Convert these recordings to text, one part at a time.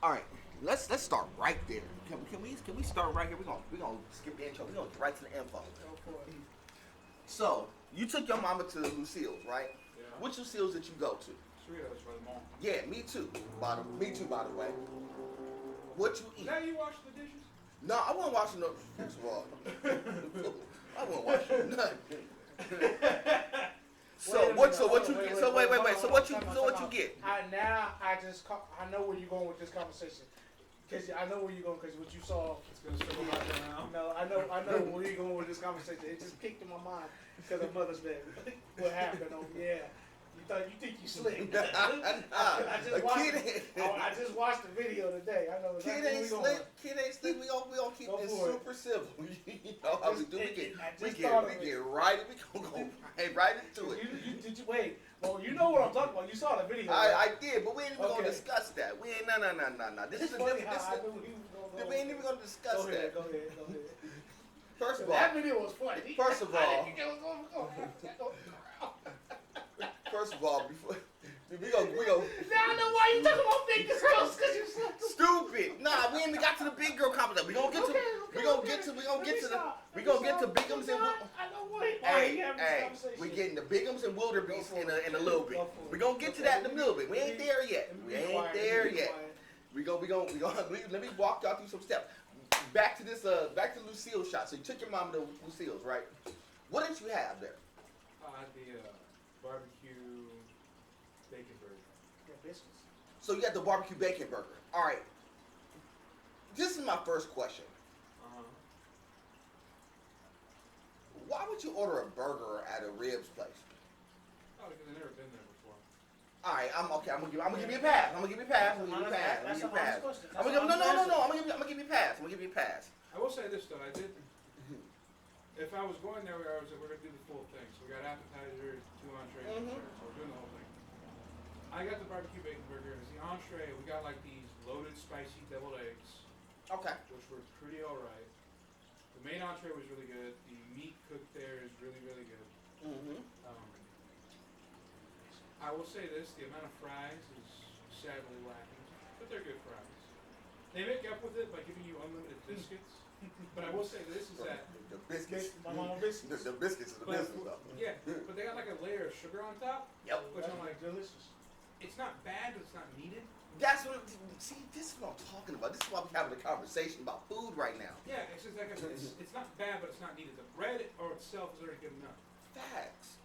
All right, let's start right there. Can we start right here? We're gonna skip the intro. We're gonna get right to the info. So you took your mama to Lucille's, right? Yeah. Which Lucille's did you go to? Cerritos for the mall. Yeah, me too. Me too, by the way. What you eat? Now you wash the dishes? No, I wasn't watching no. First of all, I wasn't watching nothing. So what you get? So wait. So what you get? I know where you're going with this conversation. Cause I know where you're going because what you saw. It's gonna circle back around. No, I know where you're going with this conversation. It just kicked in my mind because of Mother's Day. What happened? Oh yeah. You think you slick? I just watched the video today. I know Kid ain't slick. We gonna keep this super civil. You know how we do. We get right. We gonna go right into it. Did you wait? Well, you know what I'm talking about. You saw the video. I did, but we ain't even gonna discuss that. We ain't no. This is a different. We ain't even gonna discuss that. Go ahead. First of all, that video was funny. First of all, before we go. Now I know why you talking about big girls because you stupid. Nah, we ain't even got to the big girl competition. We gonna get to Bigums and. I know why. Hey, we getting the Bigums and Wildebeest in a little bit. We gonna get to that in a little bit. We ain't there yet. Let me walk y'all through some steps. Back to Lucille's shot. So you took your mom to Lucille's, right? What did you have there? The barbecue bacon burger. Yeah, biscuits. So you got the barbecue bacon burger. All right. This is my first question. Why would you order a burger at a ribs place? Oh, because I've never been there before. All right, I'm gonna give you a pass. I'm gonna give you a pass. I'm gonna give you a pass. I will say this though, I did. If I was going there, we're gonna do the full thing. So we got appetizers, 2 entrees, and dessert. So we're doing the whole thing. I got the barbecue bacon burger. As the entree, we got like these loaded spicy deviled eggs. Okay. Which were pretty alright. The main entree was really good. The meat cooked there is really, really good. I will say this, the amount of fries is sadly lacking, but they're good fries. They make up with it by giving you unlimited biscuits. But I will say this is that the biscuits. My mama biscuits. The biscuits are the biscuits though. Yeah, but they got like a layer of sugar on top. Yep. Which I'm like, delicious. it's not bad, but it's not needed. This is what I'm talking about. This is why we're having a conversation about food right now. Yeah, it's just like I said, it's not bad, but it's not needed. The bread or itself is already good enough. Facts.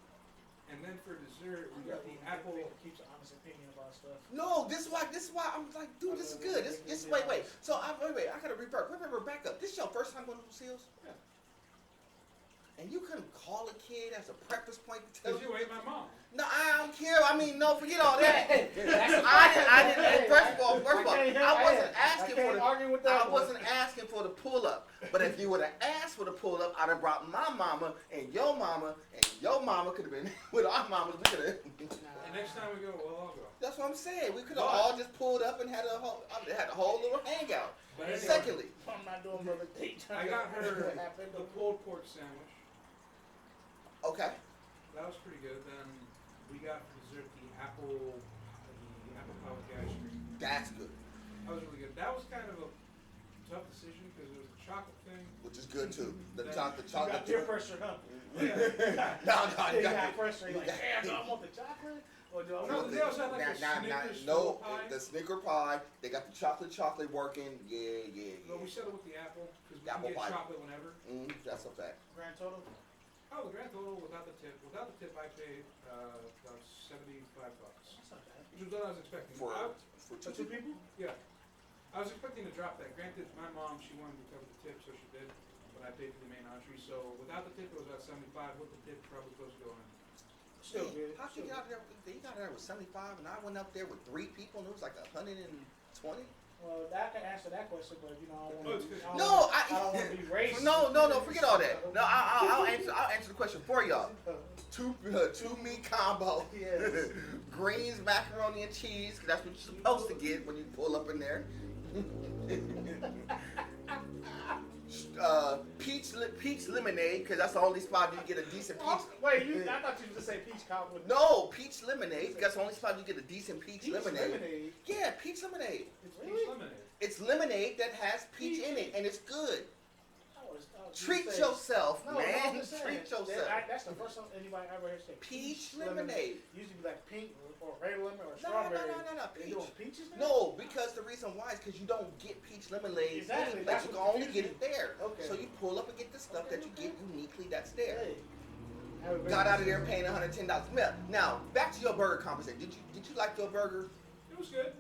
And then for dessert, we got the apple. Keeps an honest opinion about stuff. No, this is why I'm like, dude, this is good. This wait. So I gotta remember back up. This is your first time going to Lucille's? Yeah. And you couldn't call a kid as a preface point to tell you ate my mom. No, I don't care. I mean, no, forget all that. I didn't. First of all, I wasn't asking for the pull up. But if you would have asked for the pull up, I'd have brought my mama and your mama could have been with our mamas. We could have. And next time we go, we'll all go. That's what I'm saying. We could have all just pulled up and had a whole little hangout. But anyway, secondly, I'm not doing another date. I got her the pulled pork sandwich. Okay. That was pretty good. Then we got for dessert the apple pie ice cream. That's good. That was really good. That was kind of a tough decision because it was the chocolate thing. Which is good too. The You chocolate. got peer pressure, huh? No, you got pressure. You're like, damn, do I want the chocolate? Or do I want they also had like pie. The Snicker pie. They got the chocolate working. Yeah. No, we settled with the apple because we apple can get pie. chocolate whenever. That's a fact. Grand total? Oh, the grand total without the tip. Without the tip, I paid about $75. That's not bad. Which was what I was expecting. For two people? Yeah. I was expecting to drop that. Granted, my mom, she wanted to cover the tip, so she did. But I paid for the main entree. So without the tip, it was about $75. With the tip, probably close to going. Still good. How you got there? You got there with 75, and I went up there with 3 people, and it was like 120. Well, I can answer that question, but you know, I don't want to be racist. No, forget all that. No, I'll answer the question for y'all. Two meat combo, yes. Greens, macaroni, and cheese. 'Cause that's what you're supposed to get when you pull up in there. Peach lemonade, because that's the only spot you get a decent peach. Wait, I thought you were just say peach cobbler. No, peach lemonade. That's the only spot you get a decent peach lemonade. Yeah, peach lemonade. It's peach lemonade. lemonade that has peach in it, and it's good. Treat say, yourself, no, man. No, Treat yourself. That's the first time anybody ever heard say peach lemonade. Used to be like pink or regular lemon or strawberry. No. They doing peaches now? No, because the reason why is because you don't get peach lemonade. Exactly. Like you can only get it there. Okay. So you pull up and get the stuff that you get uniquely that's there. Hey. Got out of there paying $110. Now back to your burger conversation. Did you like your burger? It was good.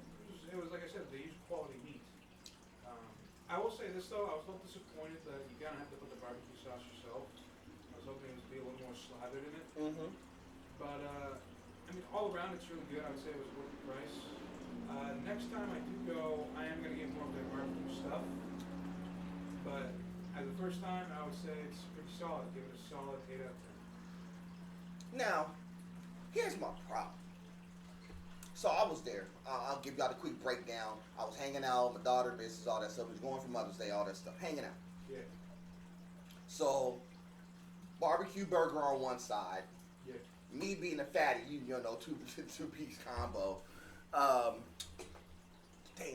It was like I said, they use quality meat. I will say this though, I was a little disappointed that you kind of have to put the barbecue sauce yourself. I was hoping it would be a little more slathered in it. Mm-hmm. But I mean, all around it's really good. I would say it was worth the price. Next time I do go, I am gonna get more of the barbecue stuff. But as the first time, I would say it's pretty solid. Give it a solid 8 out of 10. Now, here's my problem. So I was there. I'll give y'all the quick breakdown. I was hanging out, my daughter, missus, all that stuff. We was going for Mother's Day, all that stuff. Hanging out. Yeah. So, barbecue burger on one side. Yeah. Me being a fatty, you know, two-piece combo. Dang,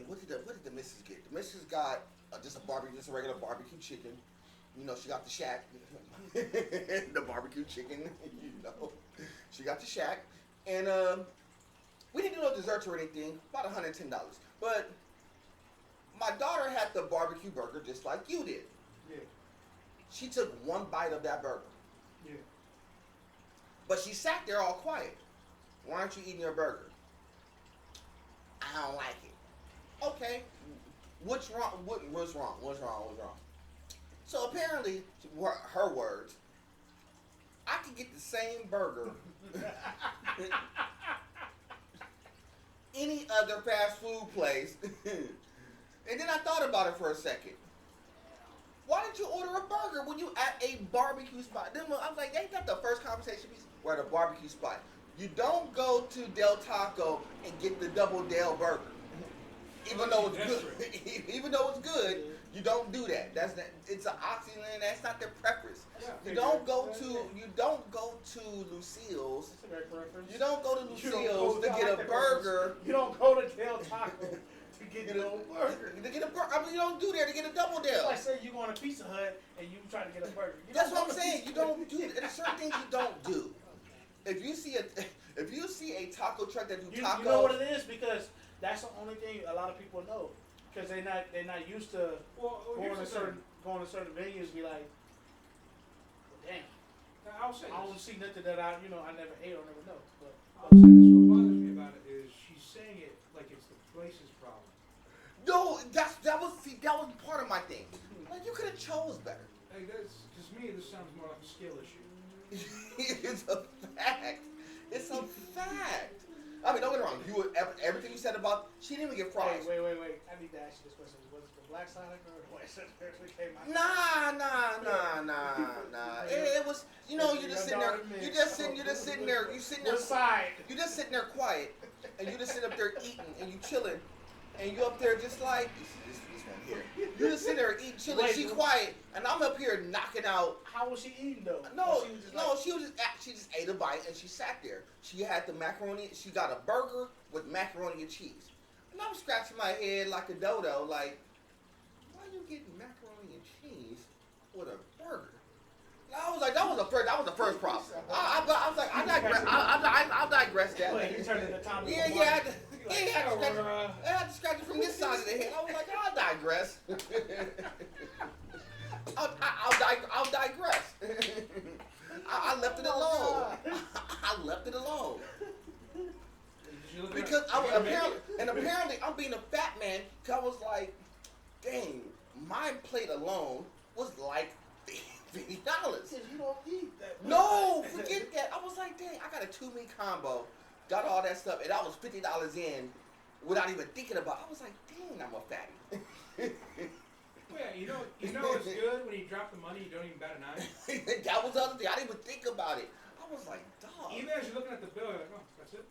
what did the missus get? The missus got just a regular barbecue chicken. You know, she got the shack. The barbecue chicken, you know. She got the shack. And, we didn't do no desserts or anything, about $110. But my daughter had the barbecue burger just like you did. Yeah. She took one bite of that burger. Yeah. But she sat there all quiet. Why aren't you eating your burger? I don't like it. Okay. What's wrong? What's wrong? So apparently, her words, I could get the same burger any other fast food place. And then I thought about it for a second. Why didn't you order a burger when you at a barbecue spot? Then I was like, ain't that the first conversation we're at a barbecue spot? You don't go to Del Taco and get the double Del burger. Even though it's good. Even though it's good, you don't do that. It's an oxygen, that's not their preference. You don't go to Lucille's. That's a great preference. You don't go to Lucille's to get a burger. You don't go to Del Taco to get a burger. To get a burger. I mean, you don't do that to get a double Del. Like say you going to Pizza Hut and you try to get a burger. That's what I'm saying. You don't do it. There's certain things you don't do. If you see a taco truck that do tacos, you know what it is, because that's the only thing a lot of people know, because they're not used to going to certain venues and be like, well, damn. I'll say I don't see nothing that I never ate or never know. But I'll say this. What bothers me about it is she's saying it like it's the place's problem. No, that was part of my thing. Like you could have chose better. Hey, because me, this sounds more like a skill issue. It's a fact. It's a fact. I mean, don't get me wrong. Everything you said about she didn't even get fries. Wait. I need to ask you this question. Was it the Black Sonic or the White Sonic that came out? Nah. It was, you just sitting there. You just sitting there. You just sitting there quiet, and you just sitting up there eating, and you chilling, and you up there just like this one here. You just sitting there eating, chilling. She quiet, and I'm up here knocking out. How was she eating though? She just ate a bite and she sat there. She had the macaroni. She got a burger with macaroni and cheese. And I'm scratching my head like a dodo, like, why are you getting macaroni and cheese with a burger? And I was like, that was the first problem. I was like, I'll digress that. Wait, you turned into Tommy. I had to scratch it from this side of the head. I was like, I'll digress. I'll digress. I left it alone. I left it alone. Because apparently I'm being a fat man. Cause I was like, dang, my plate alone was like $50. You don't eat that. No, forget that. I was like, dang, I got a 2-meat combo, got all that stuff, and I was $50 in without even thinking about it. I was like, dang, I'm a fatty. Yeah, you know it's good when you drop the money, you don't even bat an eye. That was the other thing. I didn't even think about it. I was like, dog. Even as you're looking at the bill, you're like, oh, that's it?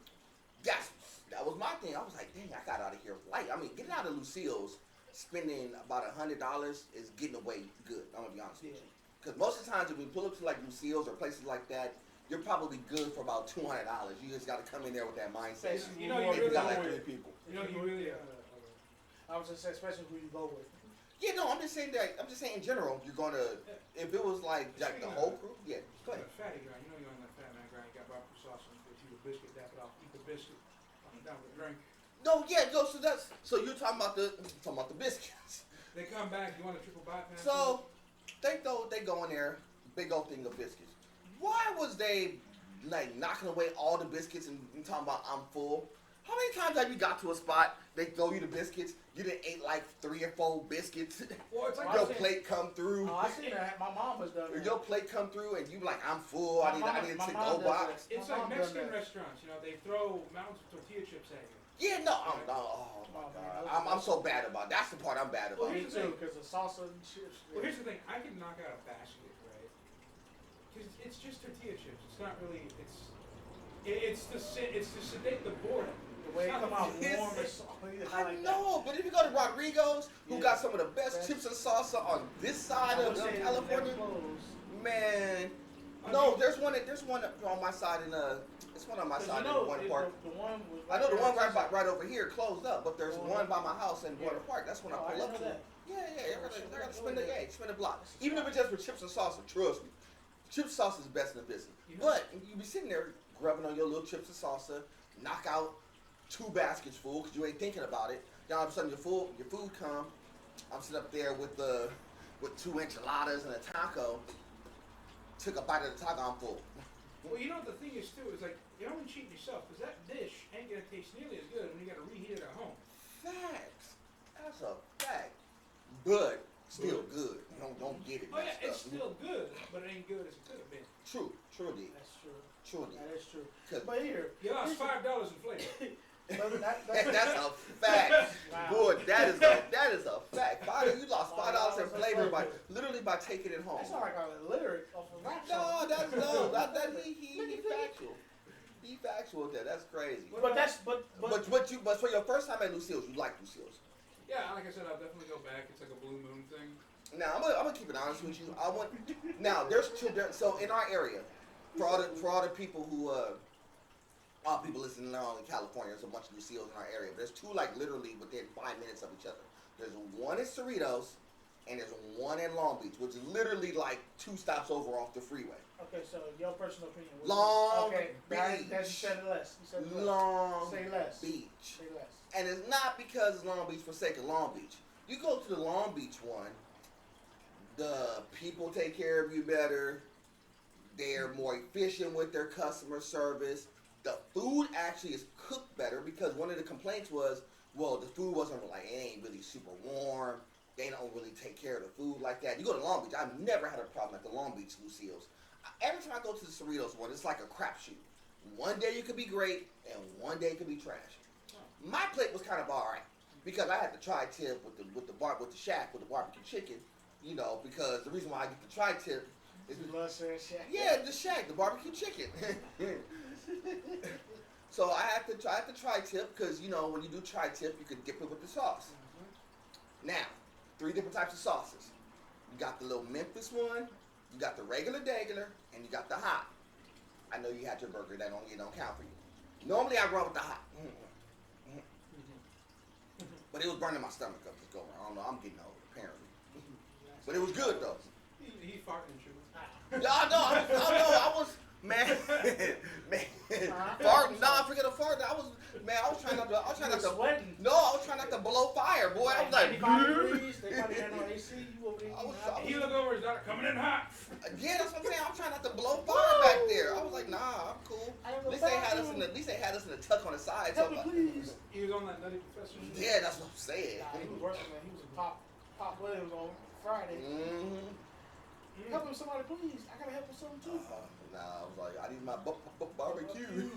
That was my thing. I was like, dang, I got out of here light. I mean, getting out of Lucille's, spending about $100 is getting away good. I'm going to be honest with you. Because most of the times if we pull up to like Lucille's or places like that, you're probably good for about $200. You just got to come in there with that mindset. You really, got like 3 people. You really, I was just saying, especially who you go with. Yeah, no, I'm just saying in general, you're gonna. If it was like the whole crew, yeah. Go ahead. Fatty grind. You know you're on that fat man grind. You got barbecue sauce on it. You eat a biscuit, dap it off. Eat the biscuit. I'm down with a drink. No, yeah, no. So you're talking about the biscuits. They come back. You want a triple bypass? So they go in there, big old thing of biscuits. Why was they like knocking away all the biscuits and talking about I'm full? How many times have you got to a spot, they throw you the biscuits, you done ate like 3 or 4 biscuits, well, it's like your plate come through. Oh, I seen that. My mom was done that. Your plate come through and you like, I'm full, I need to take the whole box. It's like Mexican restaurants, you know, they throw mountains of tortilla chips at you. Yeah, no, oh my God. I'm so bad about it. That's the part I'm bad about. Well, me too, because the salsa and chips. Well, here's the thing. I can knock out a basket, right? Because it's just tortilla chips. It's not really, it's to sedate the boredom. The way it come out warm and salty. I know, but if you go to Rodrigo's, who got some of the best chips and salsa on this side of California, man. No, there's one on my side in it's one on my side in Buena Park. I know the one right over here closed up, but there's one by my house in Buena Park. That's when I pull up to. Yeah, I gotta spend the block. Even if it's just for chips and salsa, trust me. Chips and salsa is the best in the business. But you be sitting there grubbing on your little chips and salsa, knock out 2 baskets full because you ain't thinking about it. Then all of a sudden your food come. I'm sitting up there with 2 enchiladas and a taco. Took a bite of the taco, I'm full. Well, you know what the thing is too is like you're only cheating yourself because that dish ain't gonna taste nearly as good when you gotta reheat it at home. Facts. That's a fact. But still good. You don't get it. Oh yeah, it's still good, but it ain't good as it could have been. True indeed. That's true. True indeed. That is true. But here, you lost $5 in flavor. That's a fact. Wow. Boy, that is a fact. You lost $5 in flavor by taking it home. That's not like a lyric off a rap song. No, he factual. He factual with that. That's crazy. But for your first time at Lucille's, you like Lucille's. Yeah, like I said, I'll definitely go back. It's like a blue moon thing. Now I'm gonna keep it honest with you. There's 2. So in our area, for all the people who all people listening along in California, there's a bunch of Lucille's in our area. But there's 2 like literally within 5 minutes of each other. There's one in Cerritos, and there's one in Long Beach, which is literally like 2 stops over off the freeway. Okay, so your personal opinion. Long Beach. You said less. Long Say less. Beach. Say less. And it's not because it's Long Beach for sake of Long Beach. You go to the Long Beach one, the people take care of you better. They're more efficient with their customer service. The food actually is cooked better because one of the complaints was, well, the food wasn't like, it ain't really super warm. They don't really take care of the food like that. You go to Long Beach, I've never had a problem at the Long Beach Lucille's. Every time I go to the Cerritos one, it's like a crapshoot. One day you could be great, and one day it could be trash. My plate was kind of alright because I had the tri-tip with the shack with the barbecue chicken, you know, because the reason why I get the tri-tip is the shack, the barbecue chicken. So I had the tri-tip because, you know, when you do tri-tip, you can dip it with the sauce. Now, 3 different types of sauces. You got the little Memphis one, you got the regular, and you got the hot. I know you had your burger, that don't count for you. Normally I run with the hot. But it was burning my stomach up this go around. I don't know, I'm getting old, apparently. But it was good though. He farting and shit. Yeah, I was man. Farting, forget a fart. I was trying not to sweating. No, I was trying not to blow fire, boy. I was like, they probably had no AC. You over there. He looked over his daughter coming in hot. Yeah, that's what I'm saying. I'm trying not to blow fire back there. I was like, nah, I'm cool. At least they had us in the tuck on the side. Help me, please. He was on that Nutty Professor. Yeah, that's what I'm saying. Nah, he was working, man. He was a Pop Williams on Friday. Help him, somebody, please. I gotta help him something too. I was like, I need my barbecue.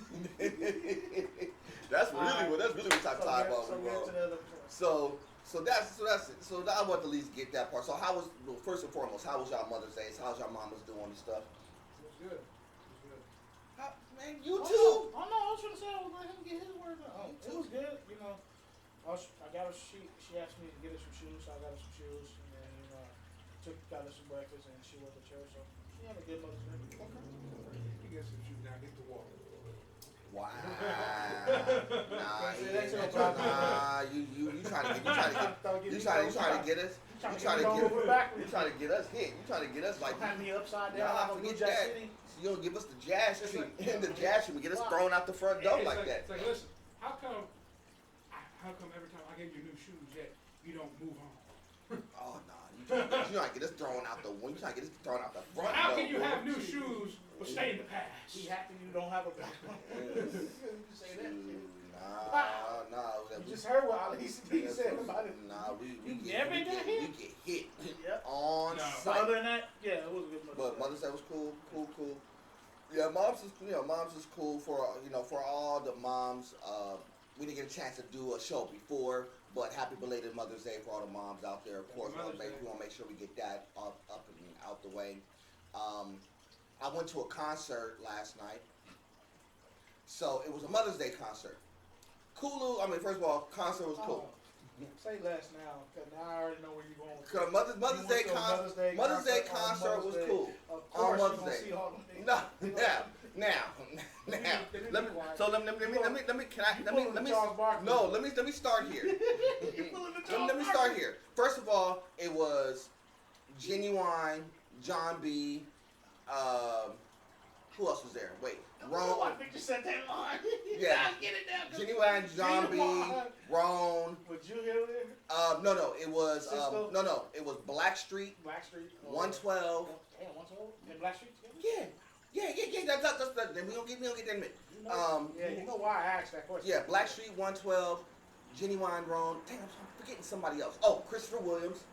That's really what type of time was. So that's it. So I want to at least get that part. So first and foremost, how was y'all Mother's Day? How's y'all mamas doing and stuff? It was good. Man, you too. Oh no, I was trying to say I was letting him get his word out. It was good, you know. I got her. She asked me to get her some shoes, so I got her some shoes, and then got her some breakfast, and she went to church. So she had a good Mother's Day. Okay. You get some shoes now. Get to walk. Wow. Nah, you trying to get us. You trying to get us hit. You trying to get us like. Have me upside down. Nah, forget that. You don't give us the jazz treat. The jazz treat, we get us thrown out the front door like that. It's like, listen, how come every time I give you new shoes yet you don't move on? Oh no, you trying to get us thrown out the window. You trying to get us thrown out the front door. How can you have new shoes but stay in the past? He happy you don't have a back. You say that. Nah. You just heard what Ali said about it. Nah, we get hit Yep. on But site. other than that, yeah, it was a good Mother's But Mother's Day was cool. Yeah, moms is cool for all the moms. We didn't get a chance to do a show before, but happy belated Mother's Day for all the moms out there. Of course, we want to make sure we get that up and out the way. I went to a concert last night, so it was a Mother's Day concert. First of all, concert was cool. Say less now, because now I already know where you're going with Cause Mother's Day concert was cool. Of course, on Mother's Day. See all them things. No, now. Let me start here. Let me start here. First of all, it was Genuine, John B. Who else was there? Wait, Ron. I think you said that line. Yeah. Get it down. Genuine, John B. Ron. Was you here there? No, it was it was Blackstreet. Blackstreet. 112. Damn, 112. And Blackstreet together? Yeah. That's we don't get that in a minute. You know why I asked that question. Yeah, Blackstreet 112, Genuine Ron. Damn, I'm forgetting somebody else. Oh, Christopher Williams.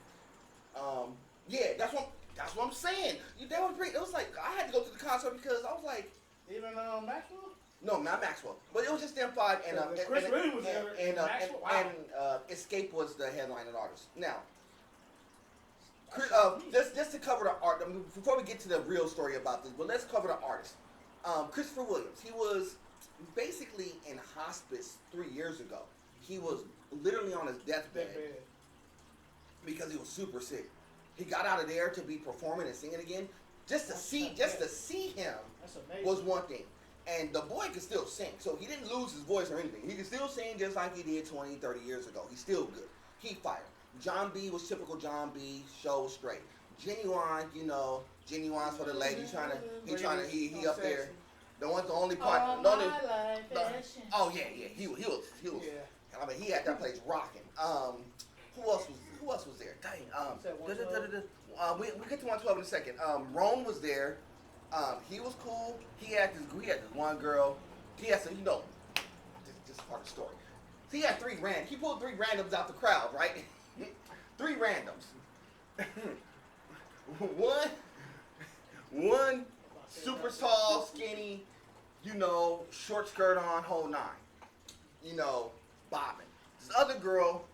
Yeah, that's what I'm saying. That was great. It was like I had to go to the concert because I was like, even Maxwell. No, not Maxwell, but it was just them five and Chris Williams was there. and Escape was the headlining artist. Now, just to cover the art. Before we get to the real story about this, but let's cover the artist. Christopher Williams. He was basically in hospice 3 years ago. He was literally on his deathbed because he was super sick. He got out of there to be performing and singing again. Just to see him was one thing. And the boy could still sing. So he didn't lose his voice or anything. He could still sing just like he did 20, 30 years ago. He's still good. He fired. John B was typical John B. Show was straight. Genuine, Genuine's for the lady. He up there. The only part. Oh yeah. He was. I mean, he had that place rocking. Who else was there? Dang. We get to 112 in a second. Rome was there. He was cool. He had this one girl. He had some, this is part of the story. So he had he pulled 3 randoms out the crowd, right? 3 randoms. one super tall, skinny, short skirt on, whole 9. Bobbing. This other girl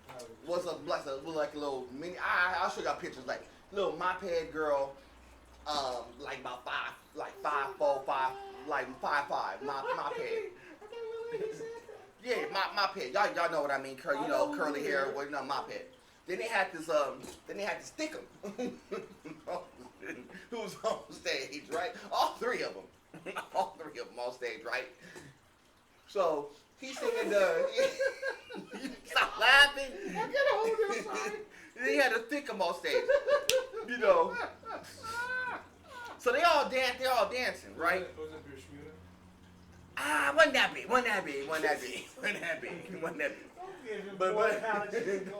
was like a little mini. I'll show y'all pictures, like little moped girl, like about 5'4", 5'5", moped. Yeah, moped. Y'all know what I mean. Curly hair, moped. Then they had this Stickum, who was on stage, right? All 3 of them on stage, right? So he's singing stop laughing. I get a hold of this side. Then he had to Stickum on stage, So they all dancing, right? Was it Bermuda? Wasn't that big.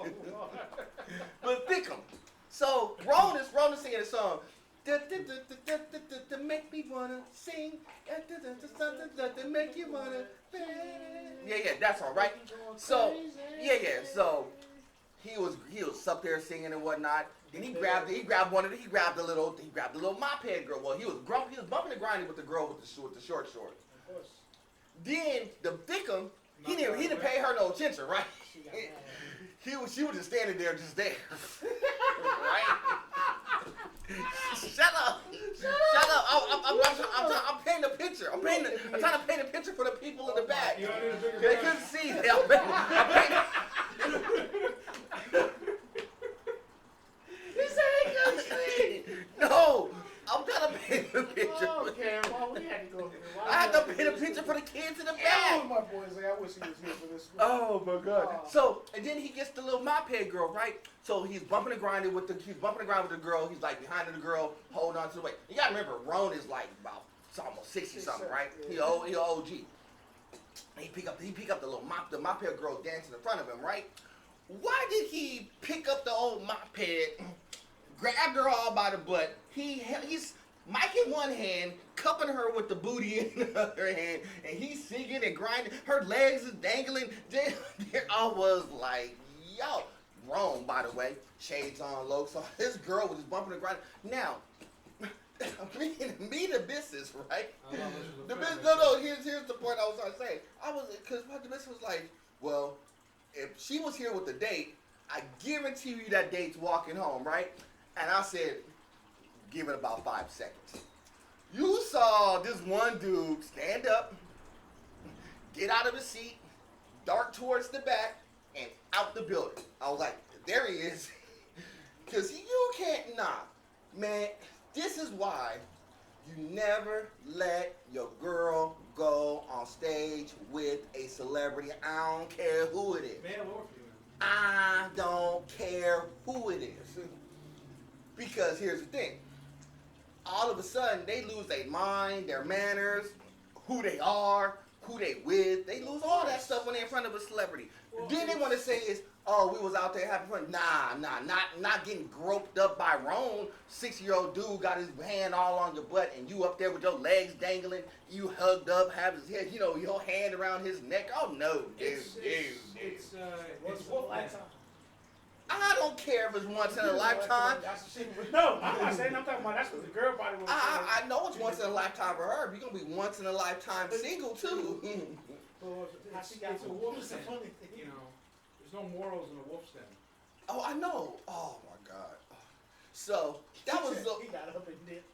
But Stickum. So Ron is singing a song. To make me wanna sing, to make you wanna. Yeah, that's all right. So So he was up there singing and whatnot. Then he grabbed the little moped girl. Well, he was bumping and grinding with the girl with the short shorts. Of course. Then the Stickum, he didn't pay her no attention, right? She was just standing there, right? Shut up! I'm painting a picture. I'm trying to paint a picture for the people in the back. They couldn't see. He said he couldn't see. No, I'm trying to paint a picture. Okay, well, we had to go here. I had to paint a picture for the kids in the That back. was my boy's like, I wish he was here for this. Oh my god. Oh. So and then he gets the little moped girl, right? So he's bumping and grinding with the girl. He's like behind the girl, holding on to the weight. You gotta remember, Ron is like about almost 60 something, right? Yeah. He OG. He pick up the little moped girl dancing in front of him, right? Why did he pick up the old moped, grabbed her all by the butt? He's Mike in one hand, cupping her with the booty in the other hand, and he's singing and grinding. Her legs is dangling. I was like, yo. Wrong, by the way. Shades on low. So this girl was just bumping and grinding. Now, me the business, right? The business, no, here's the point I was trying to say. Because the business was like, well, if she was here with the date, I guarantee you that date's walking home, right? And I said, give it about 5 seconds. You saw this one dude stand up, get out of his seat, dart towards the back, and out the building. I was like, there he is. Because you can't, man, this is why you never let your girl go on stage with a celebrity. I don't care who it is. Male or female. I don't care who it is. Because here's the thing. All of a sudden, they lose their mind, their manners, who they are, who they with. They lose all that stuff when they're in front of a celebrity. Well, Then they want to say is, oh, we was out there having fun. Not getting groped up by Ron. 6-year-old dude got his hand all on your butt, and you up there with your legs dangling. You hugged up, have his head, your hand around his neck. Oh no, dude. It's wolf lifetime. I don't care if it's once in a lifetime. No, I'm not saying. I'm talking about that's what the girl body was. I know it's once in a lifetime for her. You're gonna be once in a lifetime single too. It's a wolf's den. There's no morals in a wolf's den. Oh, I know. Oh my God. So that was He got up and did.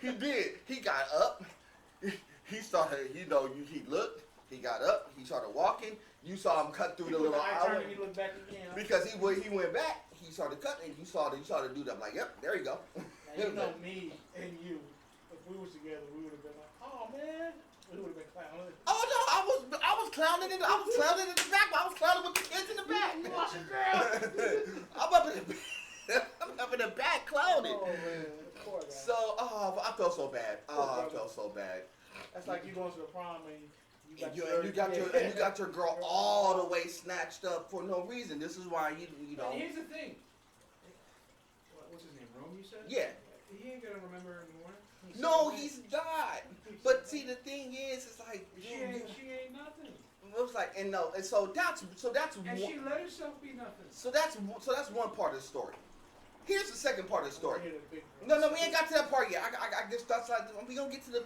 He did. He got up. He started. He looked. He got up. He started walking. You saw him cut through the little aisle. He looked back again. Because he went back. He started cutting. You saw the dude. I'm like, yep, there you go. Now, you know me and you. If we was together, we would have been like, oh man, we would have been clowning. Oh no, I was clowning in the back. I was clowning with the kids in the back. You lost your girl. I'm up in the back clowning. Oh man, poor guy. So, I felt so bad. I felt so bad. That's like you going to the prom and you got your girl all the way snatched up for no reason. This is why you know. And here's the thing. What's his name? Rome, you said? Yeah. He ain't gonna remember anymore. No, he's not. But see, the thing is, it's like she ain't nothing. It was like, and so that's and she let herself be nothing. So that's one part of the story. Here's the second part of the story. No, No, we ain't got to that part yet. I just that's like we gonna get to the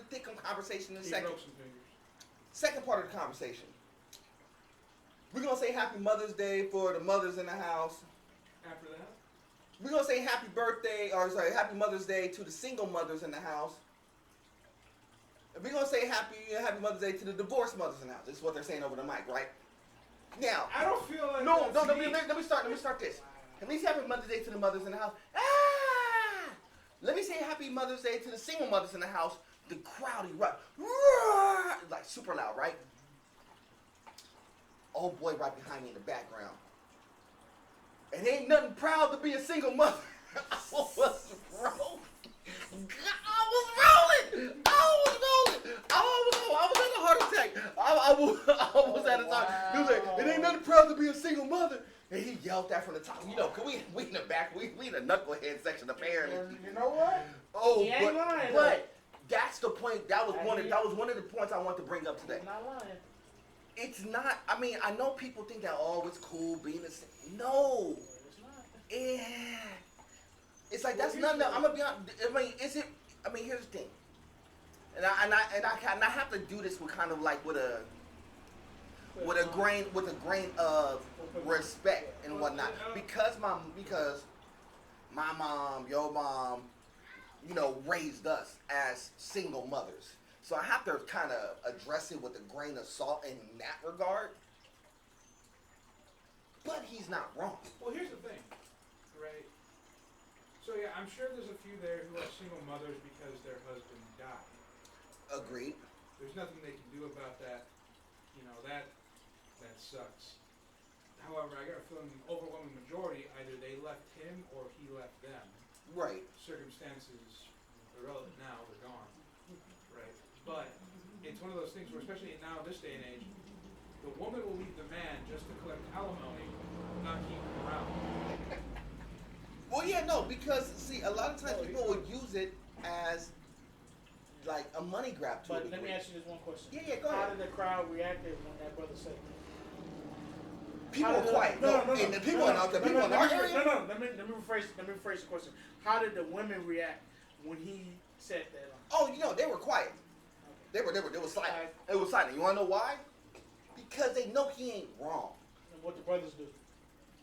thick conversation in a second. Broke some fingers. Second part of the conversation. We're gonna say Happy Mother's Day for the mothers in the house. After that? We're gonna say Happy Happy Mother's Day to the single mothers in the house. And we're gonna say Happy Mother's Day to the divorced mothers in the house. This is what they're saying over the mic, right? Now, I don't feel like no. Let me start this. Let me say Happy Mother's Day to the mothers in the house. Let me say Happy Mother's Day to the single mothers in the house. The crowd erupt, like super loud, right? Old boy right behind me in the background. It ain't nothing proud to be a single mother. I was rolling. I was at a heart attack. I was at a time. He was like, it ain't nothing proud to be a single mother. And he yelled that from the top. Cause we in the back. We in the knucklehead section apparently. You know what? Oh, he ain't lying, but that's the point. That was one of the points I want to bring up today. He's not lying. It's not. I mean, I know people think that it's cool being a. No. It's not. Yeah. It's like that's nothing. I'm gonna be honest. I mean, is it? I mean, here's the thing. And I have to do this with kind of like with a grain of respect and whatnot because my mom, your mom, raised us as single mothers. So I have to kind of address it with a grain of salt in that regard. But he's not wrong. Well, here's the thing, right? So yeah, I'm sure there's a few there who are single mothers because their husband died. Agreed. There's nothing they can do about that. You know, that sucks. However, I got a feeling the overwhelming majority, either they left him or he left them. Right. Circumstances, irrelevant now, they're gone. Right. But it's one of those things where, especially now in this day and age, the woman will leave the man just to collect alimony, not keep him around. Well, yeah, no, because see, a lot of times people would use it as like a money grab. But let me ask you this one question. Yeah, go How ahead. did the crowd react when that brother said that? People were quiet. And the people in our area. No. Let me rephrase the question. How did the women react when he said that? Oh, you know, they were quiet. Okay. They were silent. It was silent. You wanna know why? Because they know he ain't wrong. And what the brothers do?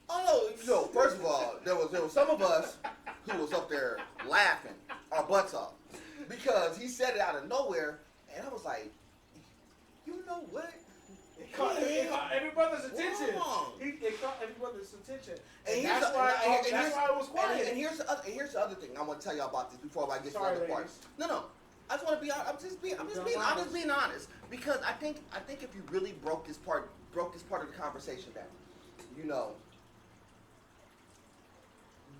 Oh no, no. First of all, there was some of us who was up there laughing our butts off because he said it out of nowhere, and I was like, you know what? It caught every brother's attention. It caught every brother's attention, and that's why it was quiet. And here's the other thing I want to tell y'all about this before I get to the other part. No. I just want to be. I'm just being honest because I think if you really broke this part of the conversation down, you know,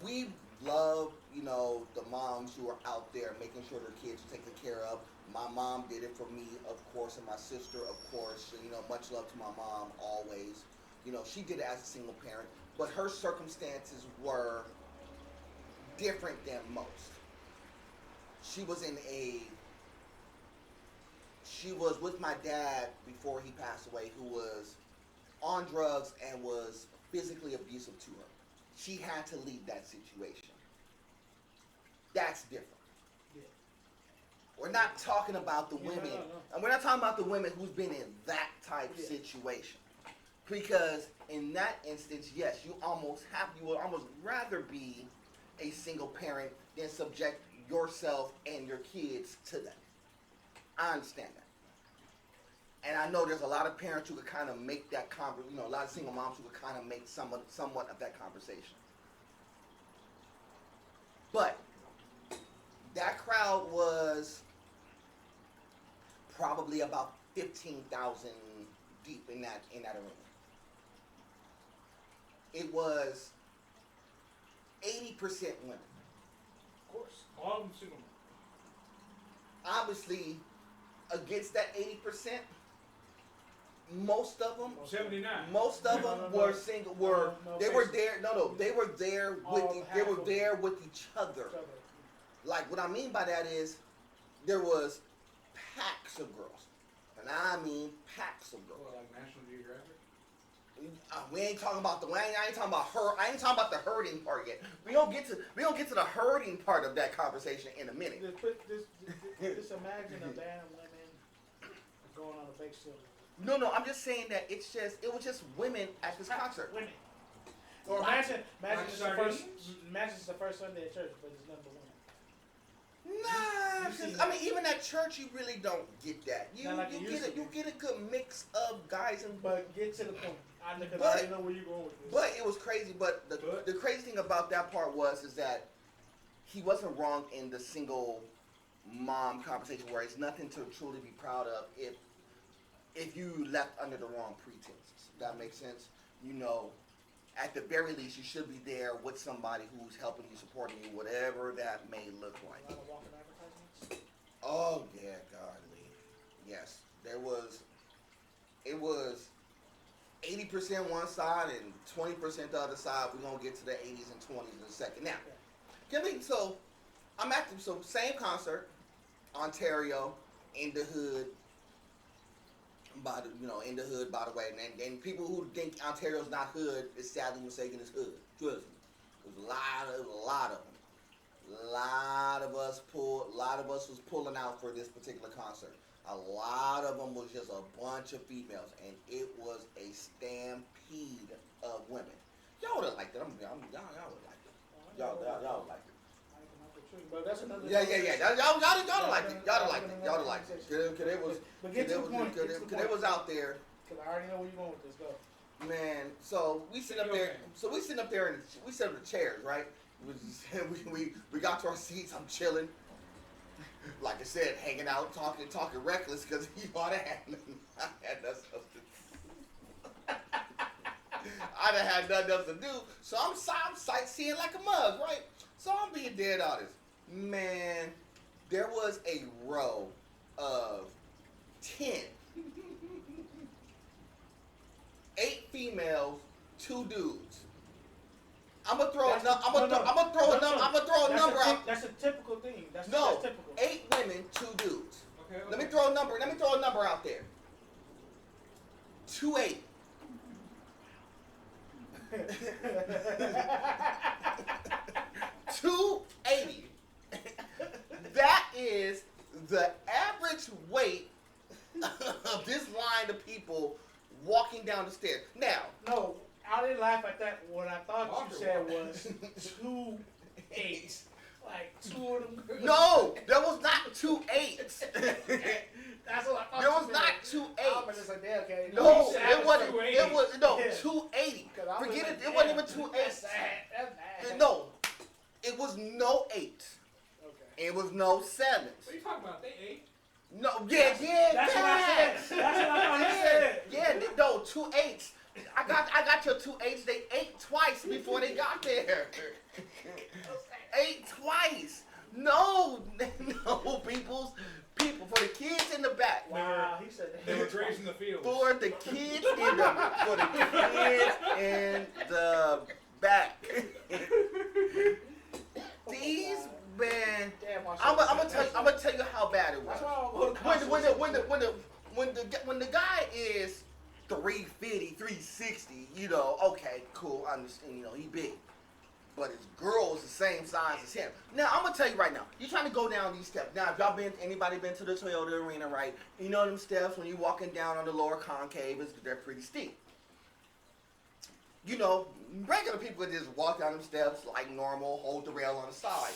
we love, you know, the moms who are out there making sure their kids are taken care of. My mom did it for me, of course, and my sister, of course. You know, much love to my mom, always. You know, she did it as a single parent, but her circumstances were different than most. She was with my dad before he passed away, who was on drugs and was physically abusive to her. She had to leave that situation. That's different. Yeah. We're not talking about the women. No. And we're not talking about the women who's been in that type situation. Because in that instance, yes, you would almost rather be a single parent than subject yourself and your kids to that. I understand that. And I know there's a lot of parents who could kind of make that a lot of single moms who could kind of make somewhat of that conversation. But that crowd was probably about 15,000 deep in that arena. It was 80% women. Of course, all of them single. Obviously, against that 80%, most of them, 79. Most of them were single. They were there. They were there with each other. Like what I mean by that is, there was packs of girls, and I mean packs of girls. What, like National Geographic? We ain't talking about I ain't talking about her. I ain't talking about the hurting part yet. We don't get to the hurting part of that conversation in a minute. Just imagine a band of women going on a bake sale. No, I'm just saying that it was just women at this concert. Women. Or imagine it's the first Sunday at church, but it's number one. Nah, because I mean, even at church, you really don't get that. You get a good mix of guys and. But get to the point. I already know where you're going with this. But it was crazy. But the crazy thing about that part is that he wasn't wrong in the single mom conversation, where it's nothing to truly be proud of if you left under the wrong pretenses. That makes sense. You know, at the very least, you should be there with somebody who's helping you, supporting you, whatever that may look like. A lot of walking advertisements? Oh, yeah, godly. Yes. It was 80% one side and 20% the other side. We're going to get to the 80s and 20s in a second. Now, so I'm at the same concert, Ontario, in the hood. In the hood, by the way, and people who think Ontario's not hood is sadly mistaken as hood. Trust me, there's a lot of them. A lot of us was pulling out for this particular concert. A lot of them was just a bunch of females, and it was a stampede of women. Y'all would have liked it. Y'all would have liked it. Y'all would like it. But that's another. Yeah. Y'all like it. Y'all like it. Cause it was out there. Cause I already know where you're going with this. Go. Man, so we sit up there. And we sit up in the chairs, right? We got to our seats. I'm chilling. like I said, hanging out, talking reckless because you ought to have I had nothing else to do. I done had nothing else to do, so I'm sightseeing like a mug, right? So I'm being dead honest. Man, there was a row of 10. 8 females, 2 dudes. I'm gonna throw a number out. That's a typical thing. That's typical. 8 women, 2 dudes. Okay. Let me throw a number out there. 280. $280. That is the average weight of this line of people walking down the stairs. Now, no, I didn't laugh at that. What I thought you said was 2 8s. Like 2 of them. no, there was not 2 8s. That's what I thought. There was not 2 I was 8s. just like, yeah, okay. No, said it wasn't. 280. It was no Yeah. 280. Forget like, it. It wasn't even 2 That's 8s. sad. That's bad. No, it was no 8s. Okay. It was no 7s. What are you talking about? They ate. No, yeah. That's what I said. That's what I thought he said. Yeah, no, 2 8s. I got your 2 8s. They ate twice before they got there. 8 twice. No, people, for the kids in the back. Wow, he said They were grazing the fields. For the kids in the back. These man, Damn, I'm gonna tell you how bad it was. That's why I don't go to When the guy is 350, 360, okay, cool, I understand, he big. But his girl is the same size as him. Now, I'm going to tell you right now, you're trying to go down these steps. Now, if anybody been to the Toyota Arena, right, you know them steps when you're walking down on the lower concave, they're pretty steep. Regular people just walk down them steps like normal, hold the rail on the side.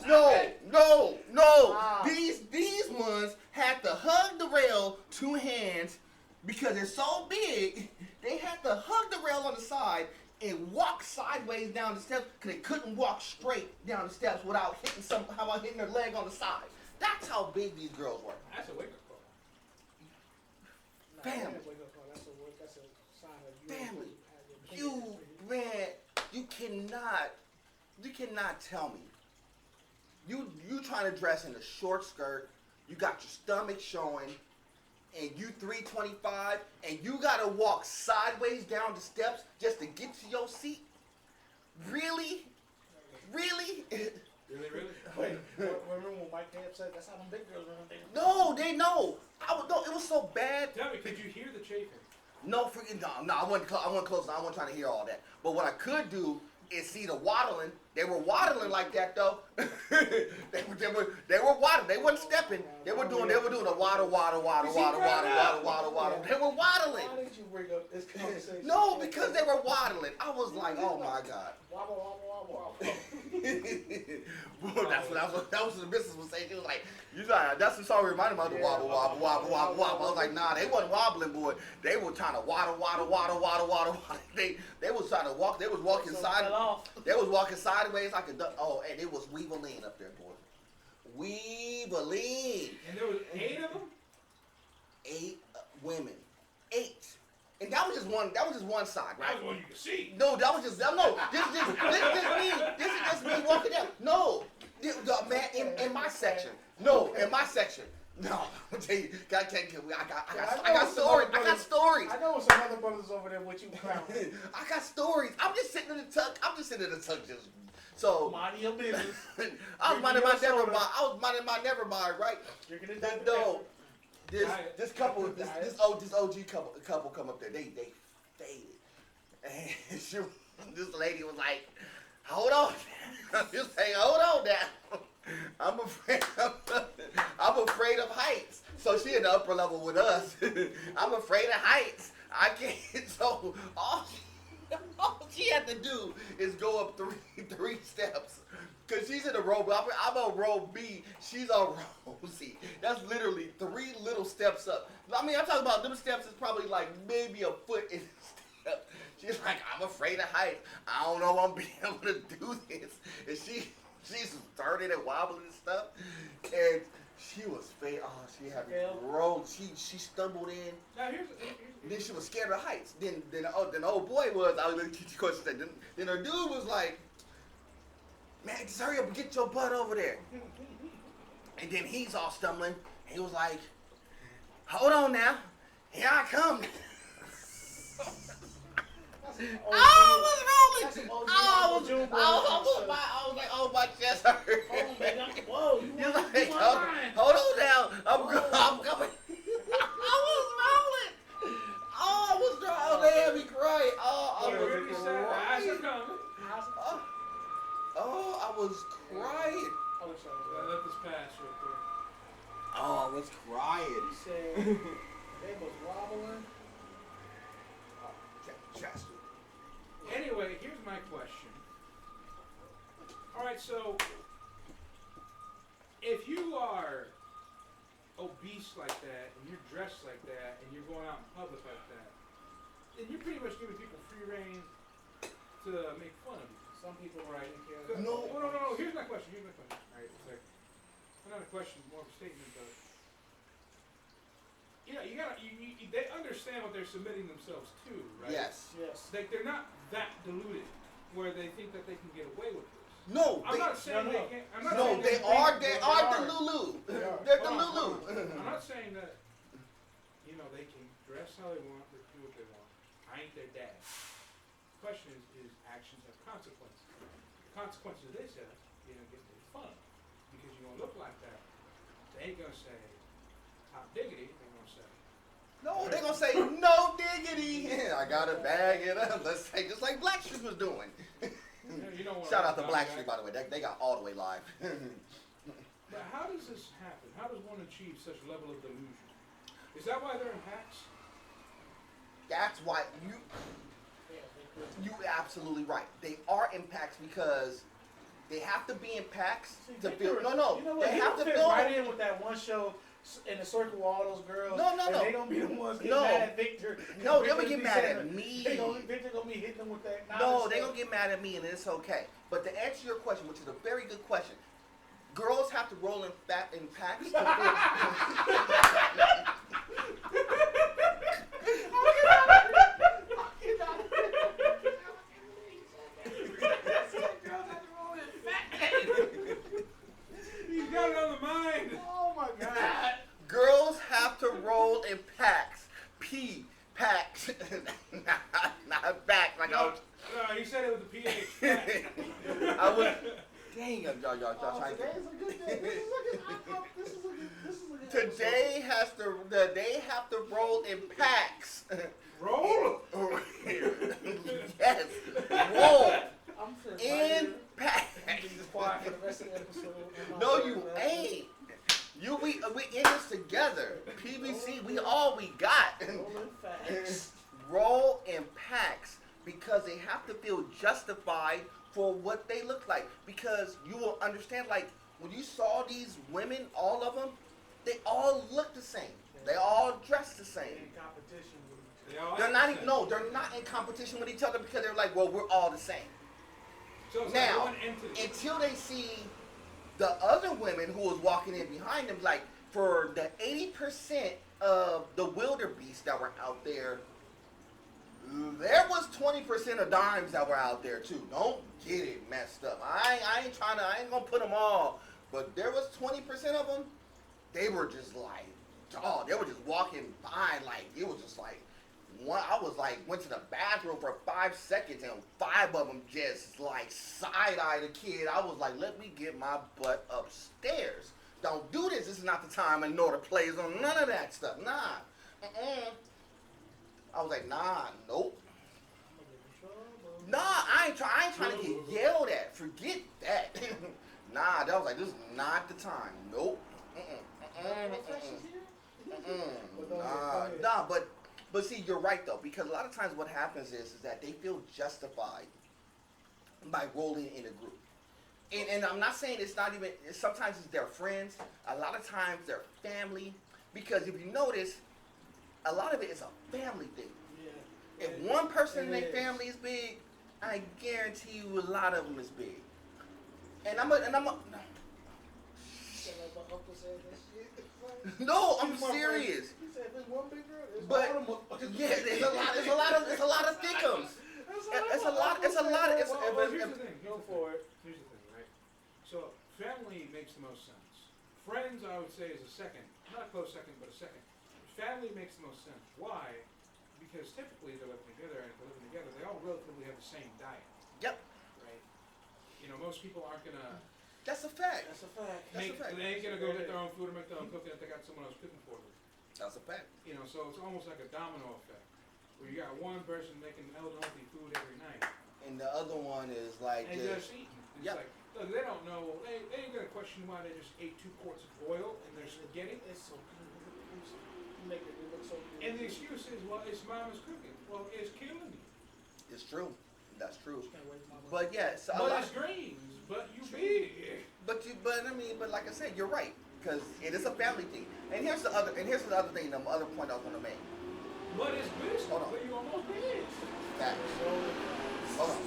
No. Wow. These ones had to hug the rail 2 hands because they're so big, they had to hug the rail on the side and walk sideways down the steps because they couldn't walk straight down the steps without hitting their leg on the side. That's how big these girls were. That's a wake-up call. Family. That's a sign of you. Family. You cannot tell me. You trying to dress in a short skirt, you got your stomach showing, and you 325, and you gotta walk sideways down the steps just to get to your seat? Really? Really? Wait, remember when Mike Camp said that's how them big girls run? No, they know. It was so bad. Tell me, could you hear the chafing? No, I wasn't close. I wasn't trying to hear all that. But what I could do is see the waddling. They were waddling like that though. they were waddling. They wasn't stepping. They were doing a waddle. They were waddling. Why did you bring up this conversation? No, because they were waddling. I was like, oh my God. Wobble. That was the business was saying. It was like, that's the song reminded me of the wobble. I was like, nah, they wasn't wobbling, boy. They were trying to waddle. They was trying to walk. They was walking They was walking sideways like a duck. Oh, and it was weevaline up there, boy. Weevaline. And there was 8 of them? 8 women. 8. And that was just one. That was just one side, right? That was one you could see. No, that was just no. This is just me walking down. No, man, in my section. No, in my section. No, I'm tell you, I got stories. I got stories. I know some other brothers over there with you clowning. I got stories. I'm just sitting in the tuck. Just so. Mind your business. I was minding my never mind, right? Drinking it No. This couple, this OG couple come up there. They faded, and this lady was like, "Hold on," just say, "Hold on now." I'm afraid of heights. So she in the upper level with us. I'm afraid of heights. I can't. So all she had to do is go up three steps. Cause she's in a row, I'm on row B, she's on row C. That's literally 3 little steps up. I mean, I'm talking about them steps is probably like maybe a foot in the step. She's like, I'm afraid of heights. I don't know if I'm being able to do this. And She's turning and wobbling and stuff. And she was fake. Oh, she had me rolled. She stumbled in. Now Then she was scared of heights. Then the old boy was. I was going to teach you questions. Then her dude was like, man, just hurry up and get your butt over there. And then he's all stumbling. He was like, hold on now. Here I come. I was rolling. I was like, oh, my chest hurt. Oh, man, whoa, you You're want like, hold on now. I'm coming. I was rolling. Oh, I was dry. Oh, they had me crying. Oh, I was crying. Oh, I was crying. Let this pass real quick. Oh, I was crying. He said they was wobbling. Chest. Anyway, here's my question. All right, so if you are obese like that, and you're dressed like that, and you're going out in public like that, then you're pretty much giving people free reign to make fun of you. Some people Right. No. No. Here's my question. Right. It's like, not a question, more of a statement, but they understand what they're submitting themselves to, right? Yes. Like they're not that deluded where they think that they can get away with this. No. I'm not saying they can't. I'm not No, saying they are the Lulu. They're the Lulu. I'm not saying that, they can dress how they want, they can do what they want. I ain't their dad. The question is actions have consequences. The consequences of this is you're going to get made fun of because you're going to look like that. They ain't going to say, top diggity, they're going to say. No, they're going to say, no diggity. I got to bag it up. Let's say, just like Blackstreet was doing. Shout out to Blackstreet, by the way. They got all the way live. But how does this happen? How does one achieve such a level of delusion? Is that why they're in packs? That's why you absolutely right. They are in packs because they have to be in packs to feel. No. You know what? They have to fit feel right in with that one show in the circle with all those girls. No. And they gonna be the ones getting mad at Victor. No, they're gonna get mad at me. Victor gonna be hitting them with that. No, they're gonna get mad at me, and it's okay. But to answer your question, which is a very good question, girls have to roll in packs. To He's got it on the mind. Oh my God. Girls have to roll in packs. Packs. not back. Like No, he said it with a PH. I was. Dang, y'all trying to. Today is a good day. This is a good Today they have to roll in packs. Roll? Yes, roll I'm just in packs. just quiet for the rest of the episode. No, you ain't. We in this together. PVC, we all we got. Rolling facts. Roll in packs because they have to feel justified for what they look like. Because you will understand, like, when you saw these women, all of them, they all look the same. They all dress the same. In competition with each other. They're not in competition with each other because they're like, well, we're all the same. So it's Now, like one entity. until they see the other women who was walking in behind them, like, for the 80% of the wildebeest that were out there, there was 20% of dimes that were out there too. Don't get it messed up. I ain't gonna put them all, but there was 20% of them. They were just like, oh, they were just walking by like it was just like one. I was like went to the bathroom for 5 seconds and 5 of them just like side-eyed a kid. I was like, let me get my butt upstairs. Don't do this. This is not the time and nor the place on none of that stuff. Nah. I was like, nah, nope. Nah, I ain't trying to get yelled at. Forget that. Nah, that was like, this is not the time. Nope. Nah, but see, you're right though, because a lot of times what happens is that they feel justified by rolling in a group. And I'm not saying it's not even, sometimes it's their friends, a lot of times their family, because if you notice, a lot of it is a family thing. Yeah. If one person in their family is big, I guarantee you a lot of them is big. And I'm a. Said like my uncle said that shit. No, I'm serious. He said there's one big girl. There's But all the motherfuckers. yeah, there's a lot of thickums. It's a lot. It's Well, here's the thing. Go for it. Here's the thing, right? So family makes the most sense. Friends, I would say, is a second. Not a close second, but a second. Family makes the most sense. Why? Because typically they're living together, and if they're living together, they all relatively have the same diet. Yep. Right? You know, most people aren't gonna That's a fact. That's a fact. That's a fact. they ain't gonna go get their own food or make their own cooking if they got someone else cooking for them. That's a fact. You know, so it's almost like a domino effect, where you got one person making unhealthy food every night, And the other one is like and just eating. It's Yep. like, look, they don't know. They ain't gonna question why they just ate 2 quarts of oil and they're spaghetti. It's so good. You make it look so good. And the excuse is, well, it's mama's cooking. Well, it's killing me. it's true. That's true. Can't wait for my But yes, But it's greens, but you big. but like I said, you're right because it is a family thing. And here's the other thing, the other point I was gonna make. But it's business. Hold on. But you almost big. Facts. Hold on.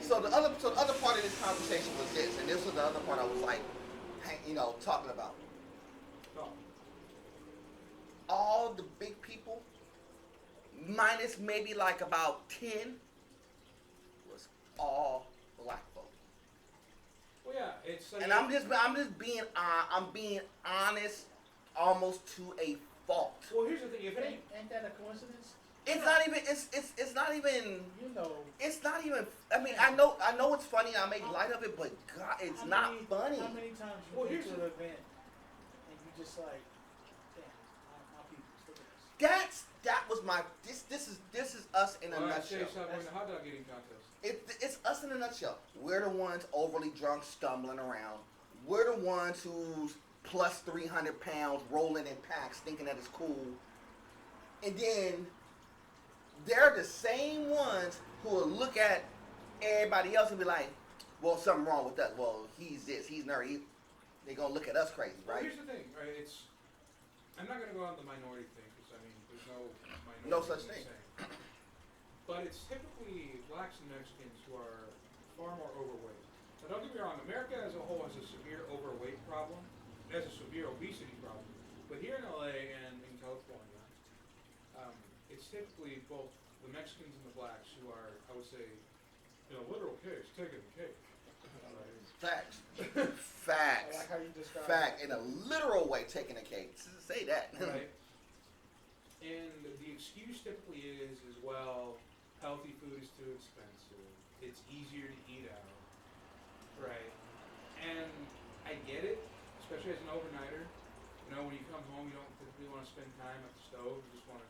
So the other part of this conversation was this, and this was the other part I was like, talking about. Oh. All the big people, minus maybe like about 10, was all black folk. Well, yeah, it's like. And I'm being honest, almost to a fault. Well, here's the thing. If it ain't. Ain't that a coincidence? It's not even. It's not even. You know. It's not even. I mean, I know it's funny. I make light of it, but God, it's not funny. How many times you go to an event and you just like, damn, my people, look at this. That was my. This is us in a Well, nutshell. in the hot dog eating contest. It's us in a nutshell. We're the ones overly drunk, stumbling around. We're the ones who's plus 300 pounds, rolling in packs, thinking that it's cool. And then they're the same ones who will look at everybody else and be like, well, something wrong with us. Well, he's this, he's nerdy. They're going to look at us crazy, Well, right? here's the thing, right? I'm not going to go on the minority thing, because, I mean, there's no minority. No such thing. But it's typically blacks and Mexicans who are far more overweight. Now, don't get me wrong, America as a whole has a severe overweight problem. It has a severe obesity problem. But here in LA and in California, it's typically both the Mexicans and the blacks who are, I would say, in a literal case, taking the cake. Facts. I Facts. like how you describe Fact. it. In a literal way, taking a cake. Say that. Right. And the excuse typically is, well, healthy food is too expensive. It's easier to eat out. Right. And I get it, especially as an overnighter. You know, when you come home, you don't typically want to spend time at the stove. You just want to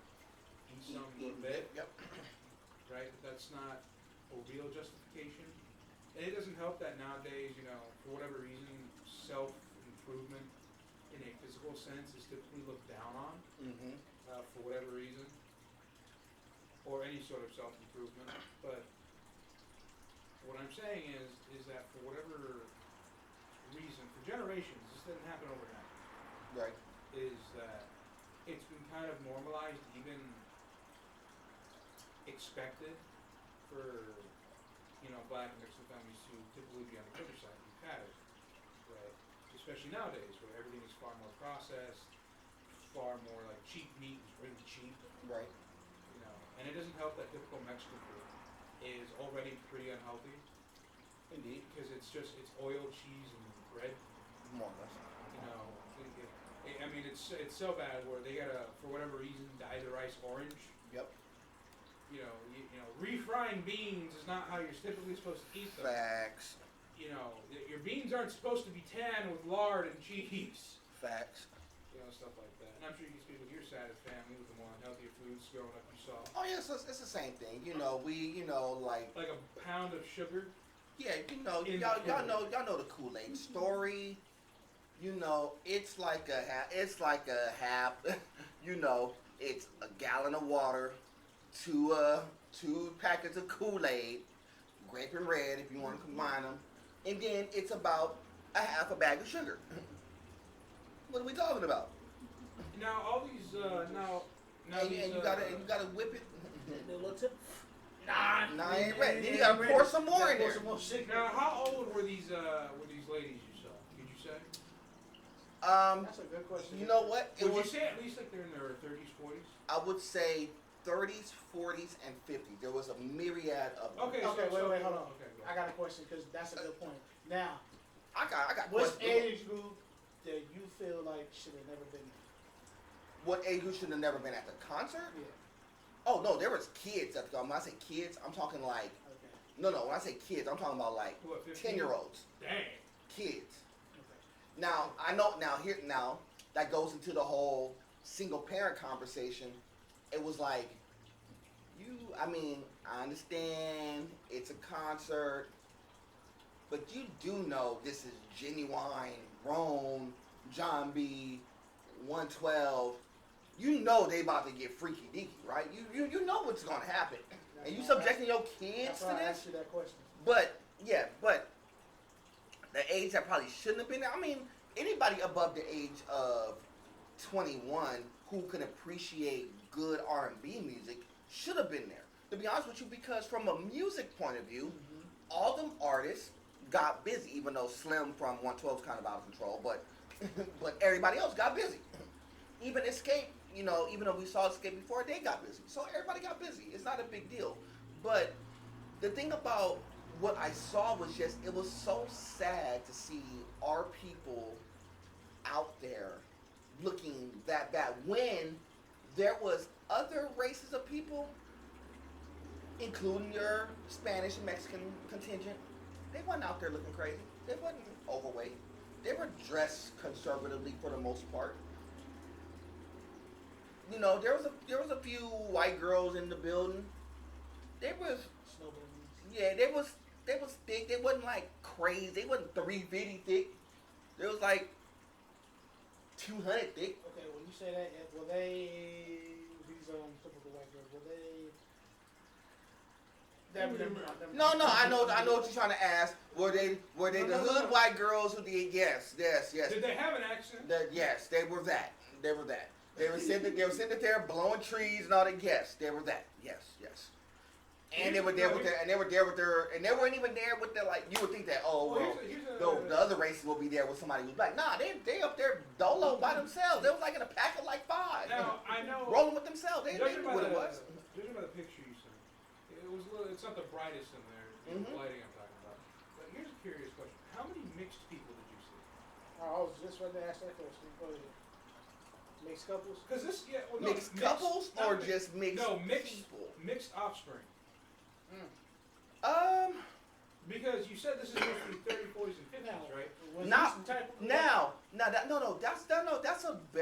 eat something a little bit. Yep. Right? But that's not a real justification. And it doesn't help that nowadays, you know, for whatever reason, self-improvement in a physical sense is typically looked down on. Mm-hmm. For whatever reason, or any sort of self-improvement. But what I'm saying is that for whatever reason, for generations, this didn't happen overnight. Right. Is that it's been kind of normalized, even expected for, you know, black and Mexican families to typically be on the cooker side. We've had it, right? Especially nowadays, where everything is far more processed, far more like cheap meat is really cheap. Right. You know, and it doesn't help that typical Mexican food is already pretty unhealthy. Indeed. Because it's oil, cheese, and bread. More or less. You know, I mean, it's so bad where they gotta, for whatever reason, dye the rice orange. Yep. You know, refrying beans is not how you're typically supposed to eat them. Facts. You know, your beans aren't supposed to be tanned with lard and cheese. Facts. You know, stuff like that. And I'm sure you can speak with your side of the family with the more unhealthier foods growing up you saw. Oh yeah, so it's the same thing. You know, like Like a pound of sugar. yeah, y'all know the Kool-Aid story. You know, it's like a half. You know, it's a gallon of water, two packets of Kool-Aid, grape and red if you want to combine them, and then it's about a half a bag of sugar. What are we talking about? Now all these And you gotta whip it. The little tip. Nah, I ain't ready. Then you gotta pour some more in there. Some more shit. Now, how old were these ladies you saw? Could you say? That's a good question. You know what? Would you say at least like they're in their 30s, 40s? I would say 30s, 40s, and 50s. There was a myriad of them. Okay, wait, hold on. Okay, I got a question because that's a good point. Now, I got what questions. age group that you feel like should have never been there? What age group should have never been at the concert? Yeah. Oh no, there was kids at the. When I say kids, I'm talking like Okay. no. When I say kids, I'm talking about like What, 15? 10-year-olds. Dang. Kids. Okay. Now I know. Now that goes into the whole single parent conversation. It was like I mean, I understand it's a concert, but you do know this is Genuine, Rome, John B, 112. You know they about to get freaky deaky, right? You know what's gonna happen, and you subjecting your kids That's to why I this. asked you that question. But the age that probably shouldn't have been there. I mean, anybody above the age of 21 who can appreciate good R&B music should have been there. To be honest with you, because from a music point of view, all them artists got busy. Even though Slim from 112 is kind of out of control, but everybody else got busy. Even Escape, even though we saw Escape before, they got busy. So everybody got busy. It's not a big deal. But the thing about what I saw was just, it was so sad to see our people out there looking that bad when there was other races of people, including your Spanish and Mexican contingent. They wasn't out there looking crazy. They wasn't overweight. They were dressed conservatively for the most part. There was a few white girls in the building. They was they was thick. They wasn't like crazy. They wasn't 350 thick. They was like 200 thick. Okay, when you say that, were they these typical white girls? Were they? No, I know what you're trying to ask. Were they the hood white girls who did? Yes. Did they have an accent? Yes, they were that. They were sitting there blowing trees and all that. Yes, they were that. Yes. And they were there with their, and they weren't even there with their, like, you would think that, the other races will be there with somebody who's black. Nah, they up there dolo by themselves. They was like in a pack of like 5. Now, I know. Rolling with themselves. They knew what it was. Judging by the picture you sent, it's not the brightest in there, the lighting I'm talking about. But here's a curious question. How many mixed people did you see? I was just ready to ask that question. Mixed couples? Because mixed couples or just mixed people? Mixed offspring. Because you said this is mostly 30s, 40s, and 50s, right?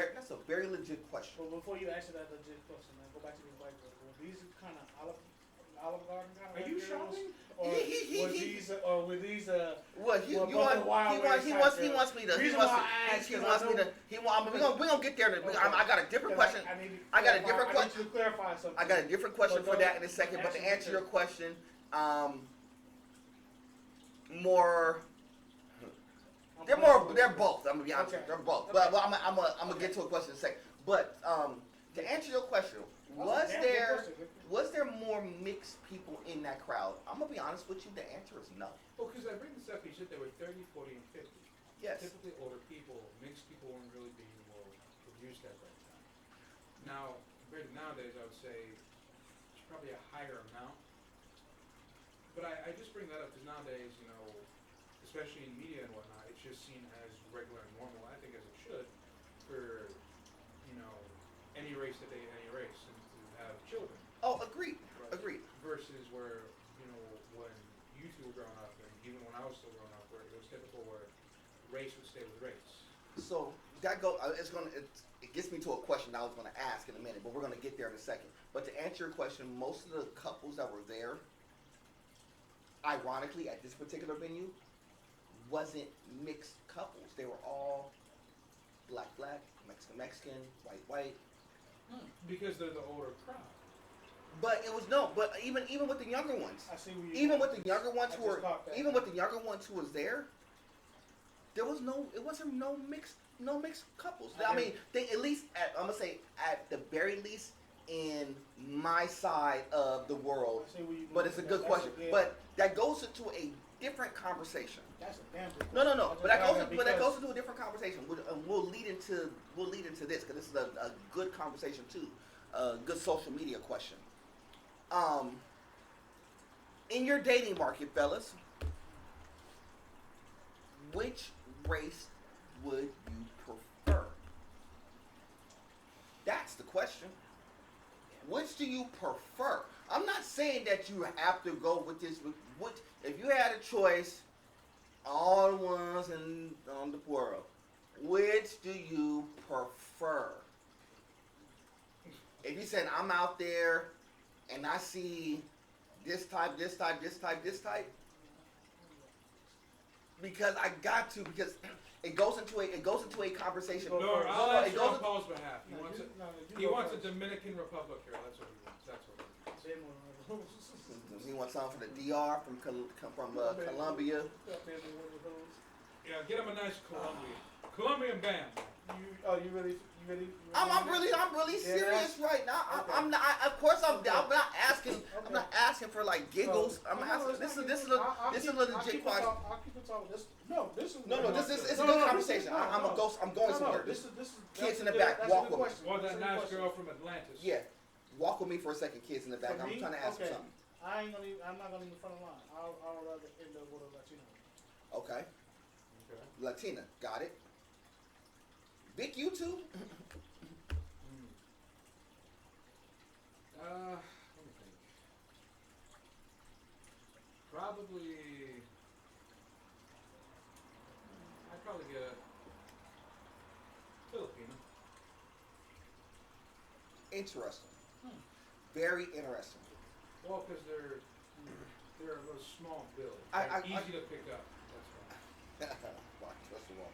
That's a very legit question. Well, before you answer that legit question, man, go back to these white girls. Were these kind of Olive Garden kind of? Are you shopping? Or were these? What he wants me to. We're gonna get there. I got a different question. I got a different question. I need to clarify something. I got a different question for that in a second. But to answer your question, they're both. I'm gonna be honest. Okay. They're both. But I'm gonna get to a question in a second. But to answer your question, was there more mixed people in that crowd? I'm gonna be honest with you. The answer is no. Well, because I bring this up, you said there were 30, 40, and 50. Yes. Typically older people, mixed people weren't really being produced at that time. Now, compared to nowadays, I would say it's probably a higher amount. But I just bring that up because nowadays, especially in media and whatnot, it's just seen as regular and normal. I think as it should for any race that any race and to have children. Oh, agreed. Right? Agreed. Versus where when you two were growing up and even when I was still growing up, where it was typical where race would stay with race. So that it gets me to a question I was gonna ask in a minute, but we're gonna get there in a second. But to answer your question, most of the couples that were there, ironically, at this particular venue, wasn't mixed couples. They were all black, Mexican, white. Because they're the older crowd. But it was but even with the younger ones, I see where you even with the younger ones who were, even with the younger ones who was there, it wasn't no mixed couples. I mean, they at least, I'm gonna say at the very least, in my side of the world, I see where you but going it's a with good that. question. Yeah. But that goes into a different conversation. That's a damn good No. question. But that goes. Because- But that goes into a different conversation. We'll lead into this because this is a good conversation too. A good social media question. In your dating market, fellas, which race would you prefer? That's the question. Which do you prefer? I'm not saying that you have to go with this. If you had a choice, all the ones in the world, which do you prefer? If you said I'm out there and I see this type, because I got to, because it goes into a conversation. No, first. I'll it answer goes on Paul's behalf. He wants a Dominican Republic here. That's what he wants. That's what he wants. He wants something from the DR, from Colombia. Yeah, get him a nice Colombian band. You really? I'm really serious right now. I'm not. Of course, I'm not asking. I'm not asking for like giggles. I'm asking. This is a legit question. I'll keep it talking. This is It's a good conversation. I'm going somewhere. Kids in the back, walk with me. Well, that nice girl from Atlantis. Yeah, walk with me for a second, kids in the back. I'm trying to ask you something. I'm not gonna be in front of line. I'll rather end up with a Latino. Okay. Latina, got it. Vic, you too? Let me think. Probably. I'd probably get a Filipino. Interesting. Very interesting. Well, because they're a little small build. Easy to pick up. That's why. Well, first of all,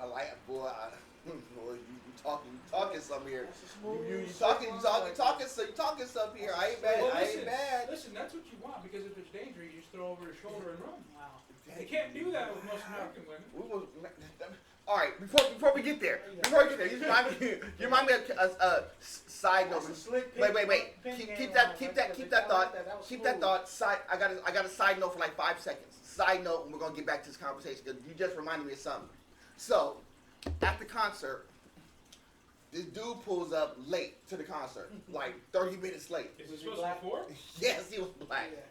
I like it, boy. Boy, you talking some here. You talking some here. I ain't bad. Well, I ain't bad. Listen, that's what you want, because if there's danger, you just throw over your shoulder and run. Wow. You can't do that with most American women. All right, before we get there, you remind me of a side note. Wait. Keep that thought. I got a side note for like 5 seconds. Side note, and we're gonna get back to this conversation because you just reminded me of something. So, at the concert, this dude pulls up late to the concert, like 30 minutes late. Is he supposed to be 4? Yes, he was black. Yeah.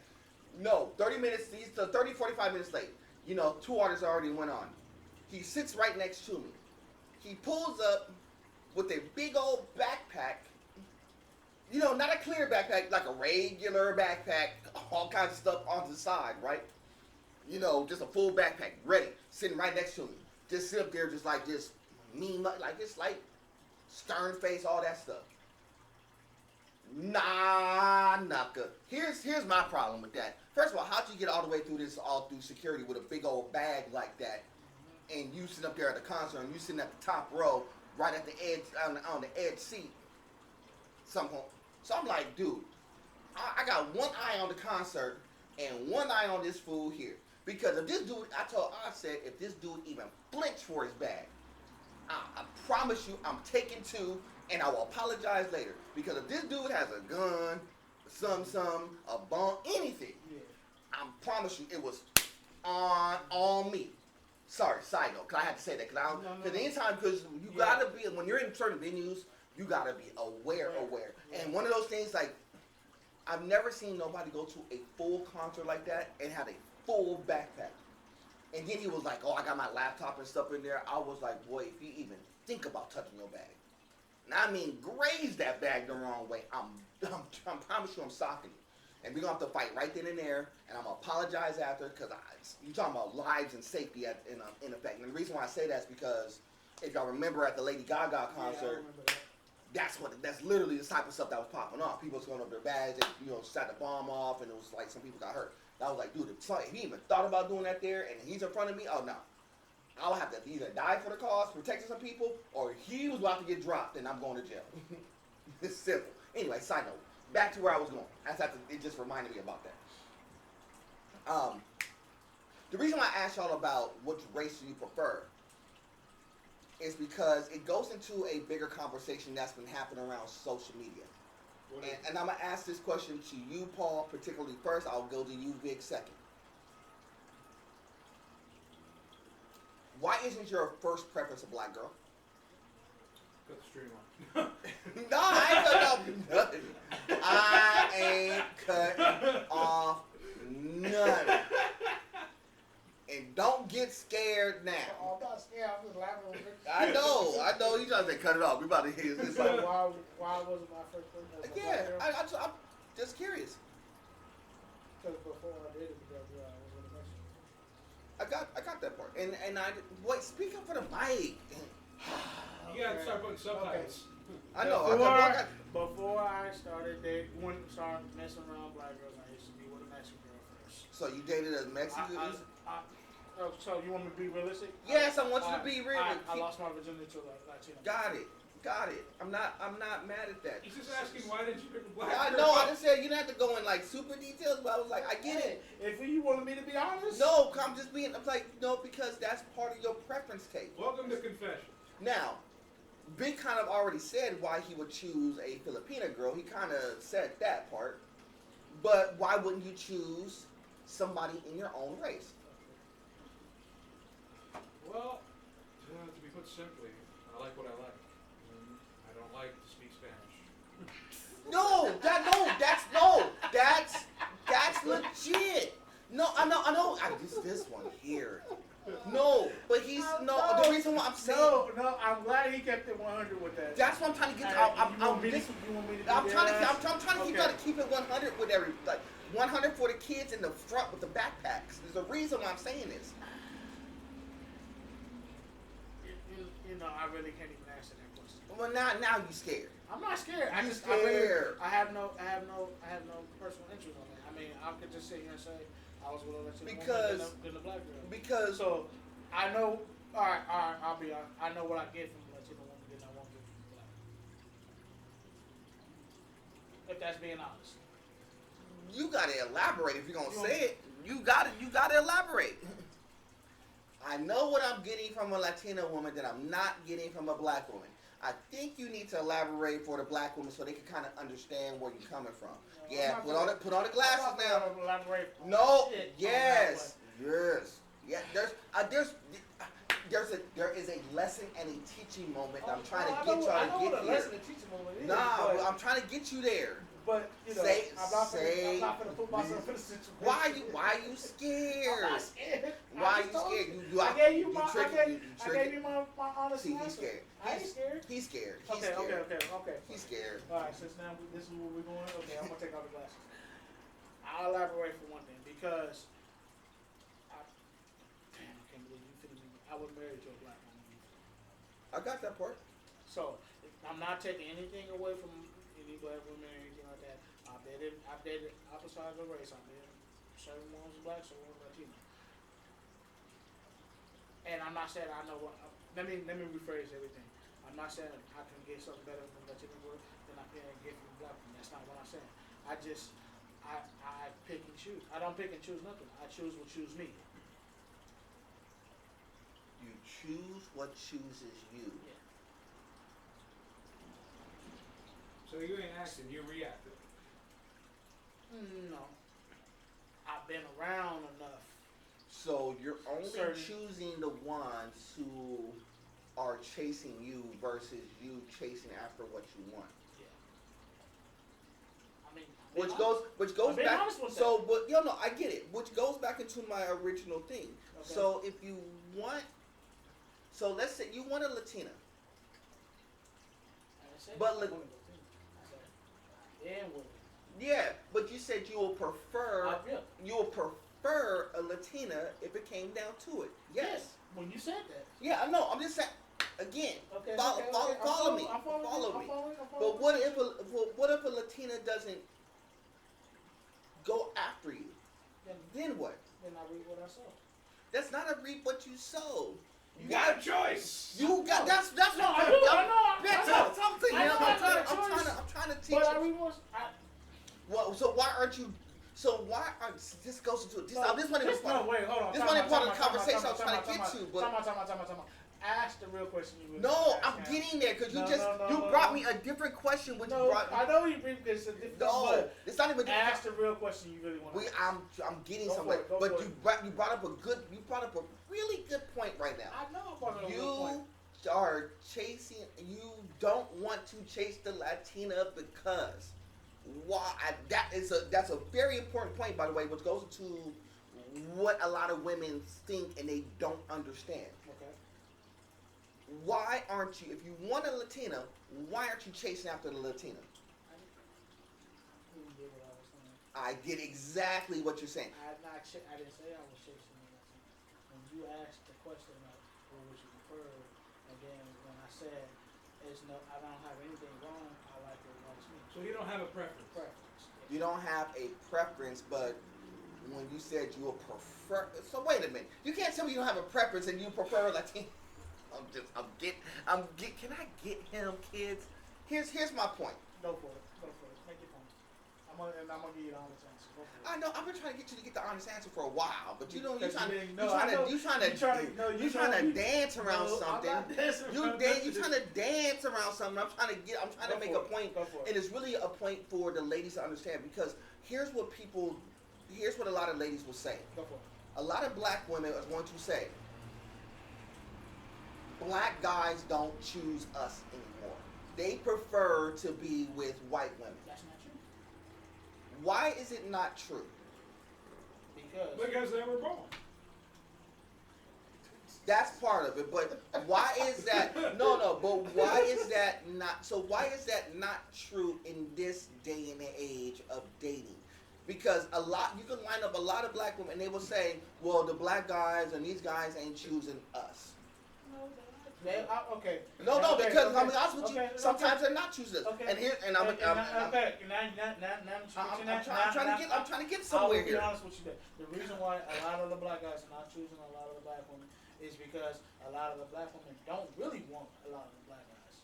No, 30 minutes. He's 30, 45 minutes late. 2 artists already went on. He sits right next to me. He pulls up with a big old backpack. Not a clear backpack, like a regular backpack, all kinds of stuff on the side, right? Just a full backpack, ready, sitting right next to me. Just sit up there, just like this mean, like this, like stern face, all that stuff. Nah, knucka. Here's my problem with that. First of all, how'd you get all the way through security with a big old bag like that? And you sit up there at the concert, and you sitting at the top row, right at the edge, on the edge seat. So I'm like, dude, I got one eye on the concert and one eye on this fool here. Because if this dude, I said, if this dude even flinched for his bag, I promise you, I'm taking 2, and I will apologize later. Because if this dude has a gun, a bomb, anything, I promise you, it was on me. Sorry, side note, because I had to say that. Because you gotta be, when you're in certain venues, you gotta be aware. And one of those things, like, I've never seen nobody go to a full concert like that and have a full backpack. And then he was like, oh, I got my laptop and stuff in there. I was like, boy, if you even think about touching your bag, and I mean graze that bag the wrong way, I promise you I'm socking you. And we're going to have to fight right then and there, and I'm going to apologize after, because you're talking about lives and safety in effect. And the reason why I say that is because if y'all remember at the Lady Gaga concert, that's literally the type of stuff that was popping off. People was going over their bags and, set the bomb off, and it was like some people got hurt. I was like, dude, if he even thought about doing that there, and he's in front of me, oh no. I'll have to either die for the cause, protecting some people, or he was about to get dropped, and I'm going to jail. It's simple. Anyway, side note. Back to where I was going. It just reminded me about that. The reason why I asked y'all about which race do you prefer is because it goes into a bigger conversation that's been happening around social media. And I'm gonna ask this question to you, Paul, particularly first. I'll go to you, Vic, second. Why isn't your first preference a black girl? Cut the stream on. No, I ain't cutting off nothing. I ain't cutting off nothing. And don't get scared now. Oh, I'm not scared. I'm just laughing. I know. You trying to say cut it off. We about to hear this. So why wasn't my first preference? Yeah, I'm just curious. Because before I dated the girl, I was with a Mexican. I got that part. And I wait. Speak up for the mic. You gotta start putting subtitles. I know. Before I started messing around black girls, I used to be with a Mexican girl first. So you dated a Mexican? So you want me to be realistic? Yes, I want you to be real. I lost my virginity to a Latino. Got it. I'm not mad at that. He's just asking why didn't you pick a black I girl? know. I just said you didn't have to go in like super details, but I was like, I get it. If you wanted me to be honest, No, I'm just being. I'm like, no, because that's part of your preference case. Welcome to confession. Now, Big kind of already said why he would choose a Filipina girl. He kind of said that part. But why wouldn't you choose somebody in your own race? Well, to be put simply, I like what I like. I don't like to speak Spanish. That's legit. No, I know. This one here. No, but he's the reason why I'm saying. No, I'm glad he kept it 100 with that. That's what I'm trying to get. I'm trying to keep it 100 with every 100 for the kids in the front with the backpacks. There's a reason why I'm saying this. I really can't even answer that question. Well, now you scared. I'm not scared. I have no personal interest on that. I mean, I could just sit here and say I was with a Latino woman than a black girl. Because so I know. All right. I'll be honest. I know what I get from a Latino woman than I won't get from a black. If that's being honest. You gotta elaborate if you're gonna say it. You gotta elaborate. I know what I'm getting from a Latina woman that I'm not getting from a black woman. I think you need to elaborate for the black woman so they can kind of understand where you're coming from. Yeah, put on the glasses now. No, yes. Yeah, there is a lesson and a teaching moment that I'm trying to get y'all to get here. Lesson and teaching moment is. I'm trying to get you there. But I'm not gonna put myself in a situation. Why you scared? I'm not scared. Why you scared? I gave you my honest See, answer. he's scared. I ain't scared. He's scared. Okay. He's scared. All right, since now this is where we're going. Okay, I'm gonna take off the glasses. I'll elaborate for one thing because I can't believe you fitted me. I was married to a black woman. I got that part. So I'm not taking anything away from any black women or anything like that. I've dated opposite the race. I've dated certain ones black, certain ones Latino. And I'm not saying I know what. Let me rephrase everything. I'm not saying I can get something better from Latino world than I can get from black women. That's not what I'm saying. I pick and choose. I don't pick and choose nothing. I choose what chooses me. You choose what chooses you. Yeah. So you ain't acting, you reacted. No. I've been around enough. So you're only choosing the ones who are chasing you versus you chasing after what you want. Yeah. I mean, which goes back. So, but I get it. Which goes back into my original thing. Okay. So if you want, so let's say you want a Latina, yeah, but you said you will prefer a Latina if it came down to it. Yes. When you said that. Yeah, I know. I'm just saying. Again, follow me. But what if a Latina doesn't go after you? Then what? Then I reap what I sow. That's not a reap what you sow. You got a choice. You got that's what I'm trying to teach you. But I reap what well, so why aren't you? So why are this goes into this? This one is part. Wait, hold on. This one is part of the conversation I was trying to get to. But time out. Ask the real question you really No, want to I'm ask. getting there because you No, brought me a different question when you brought. I know you bring this a different. No, it's not even different. Ask the real question you really want to ask. I'm getting Go somewhere, for it, but you brought up a really good point right now. I know I'm brought up a good point. You don't want to chase the Latina because why? That's a very important point, by the way, which goes to what a lot of women think and they don't understand. Okay. Why aren't you, if you want a Latina, why aren't you chasing after the Latina? I did exactly what you're saying. I didn't say I was chasing the Latina. When you asked the question like, what would you prefer? And then when I said, I don't have anything wrong, I like it likes me. So you don't have a preference? You don't have a preference, but when you said you would prefer, so wait a minute. You can't tell me you don't have a preference and you prefer Latina. Can I get him, kids? Here's my point. Go for it. Make your point. I'm gonna give you the honest answer. Go for it. I know. I've been trying to get you to get the honest answer for a while, but you trying to dance around something. You trying to dance around something. I'm trying to make a point, and it's really a point for the ladies to understand because here's what a lot of ladies will say. Go for it. A lot of black women are going to say, black guys don't choose us anymore. They prefer to be with white women. That's not true. Why is it not true? Because they were born. That's part of it, but why is that? But why is that not? So why is that not true in this day and age of dating? Because you can line up a lot of black women, and they will say, "Well, the black guys and these guys ain't choosing us." Okay. Because I'm honest with you. Sometimes they're not choosing us. Okay. I'm trying to get somewhere here. I'll be honest with you. The reason why a lot of the black guys are not choosing a lot of the black women is because a lot of the black women don't really want a lot of the black guys.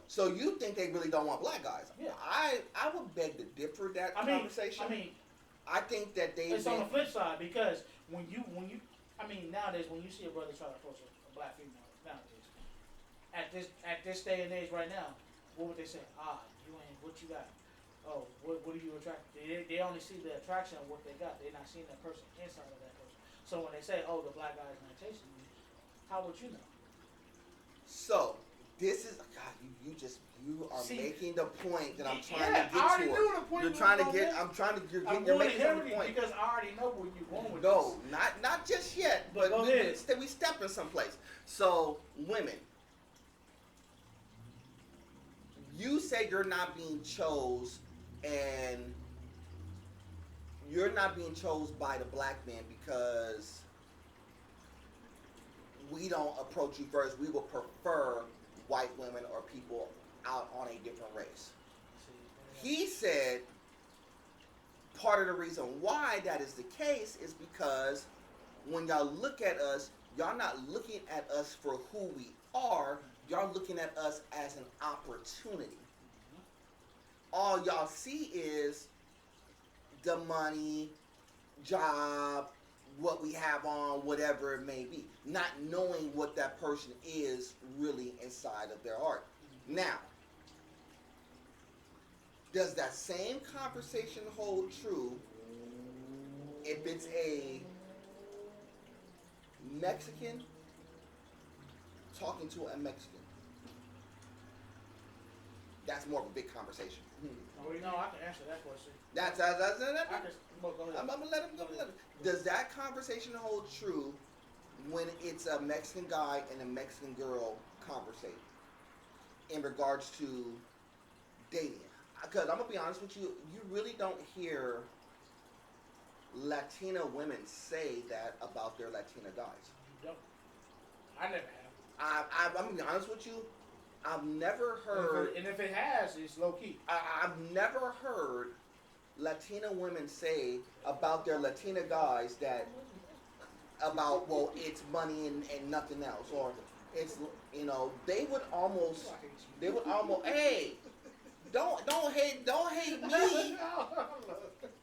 So you think they really don't want black guys? Yeah. I would beg to differ that conversation. I think that it's on the flip side because nowadays when you see a brother try to approach a black female nowadays, at this day and age right now, what would they say? You ain't what you got. Oh, what are you attracted? They only see the attraction of what they got. They're not seeing that person inside of that person. So when they say, "Oh, the black guy is not chasing you," how would you know? So this is you are making the point that I'm trying to get I already to. knew the point. You're making the point because I already know where you're going with this. Not just yet, but we stepping someplace. So women, you say you're not being chose, and you're not being chose by the black man because we don't approach you first. We will prefer white women or people out on a different race. He said part of the reason why that is the case is because when y'all look at us, y'all not looking at us for who we are, y'all looking at us as an opportunity. All y'all see is the money, job, what we have on, whatever it may be, not knowing what that person is really inside of their heart. Now, does that same conversation hold true if it's a Mexican talking to a Mexican? That's more of a big conversation. No, I can answer that question. I'm gonna let him go. Does that conversation hold true when it's a Mexican guy and a Mexican girl conversate in regards to dating? Because I'm gonna be honest with you, you really don't hear Latina women say that about their Latina guys. You don't. I never have. I'm gonna be honest with you. I've never heard. And if it has, it's low key. I've never heard Latina women say about their Latina guys that it's money and nothing else, or it's they would almost hey, don't hate me.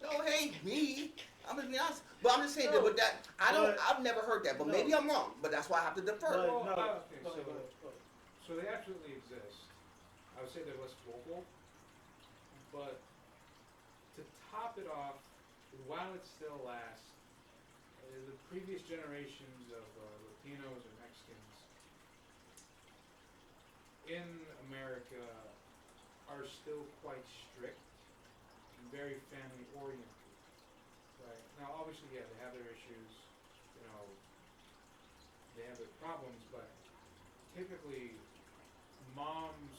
Don't hate me. I'm just being honest. But I'm just saying No, that with that, I've never heard that. But no. maybe I'm wrong. But that's why I have to defer. But Well, no. okay, Go ahead. so they absolutely exist. I would say they're less vocal, but to top it off, while it still lasts, the previous generations of Latinos or Mexicans in America are still quite strict and very family oriented. Right. Now, obviously, yeah, they have their issues. You know, they have their problems, but typically, moms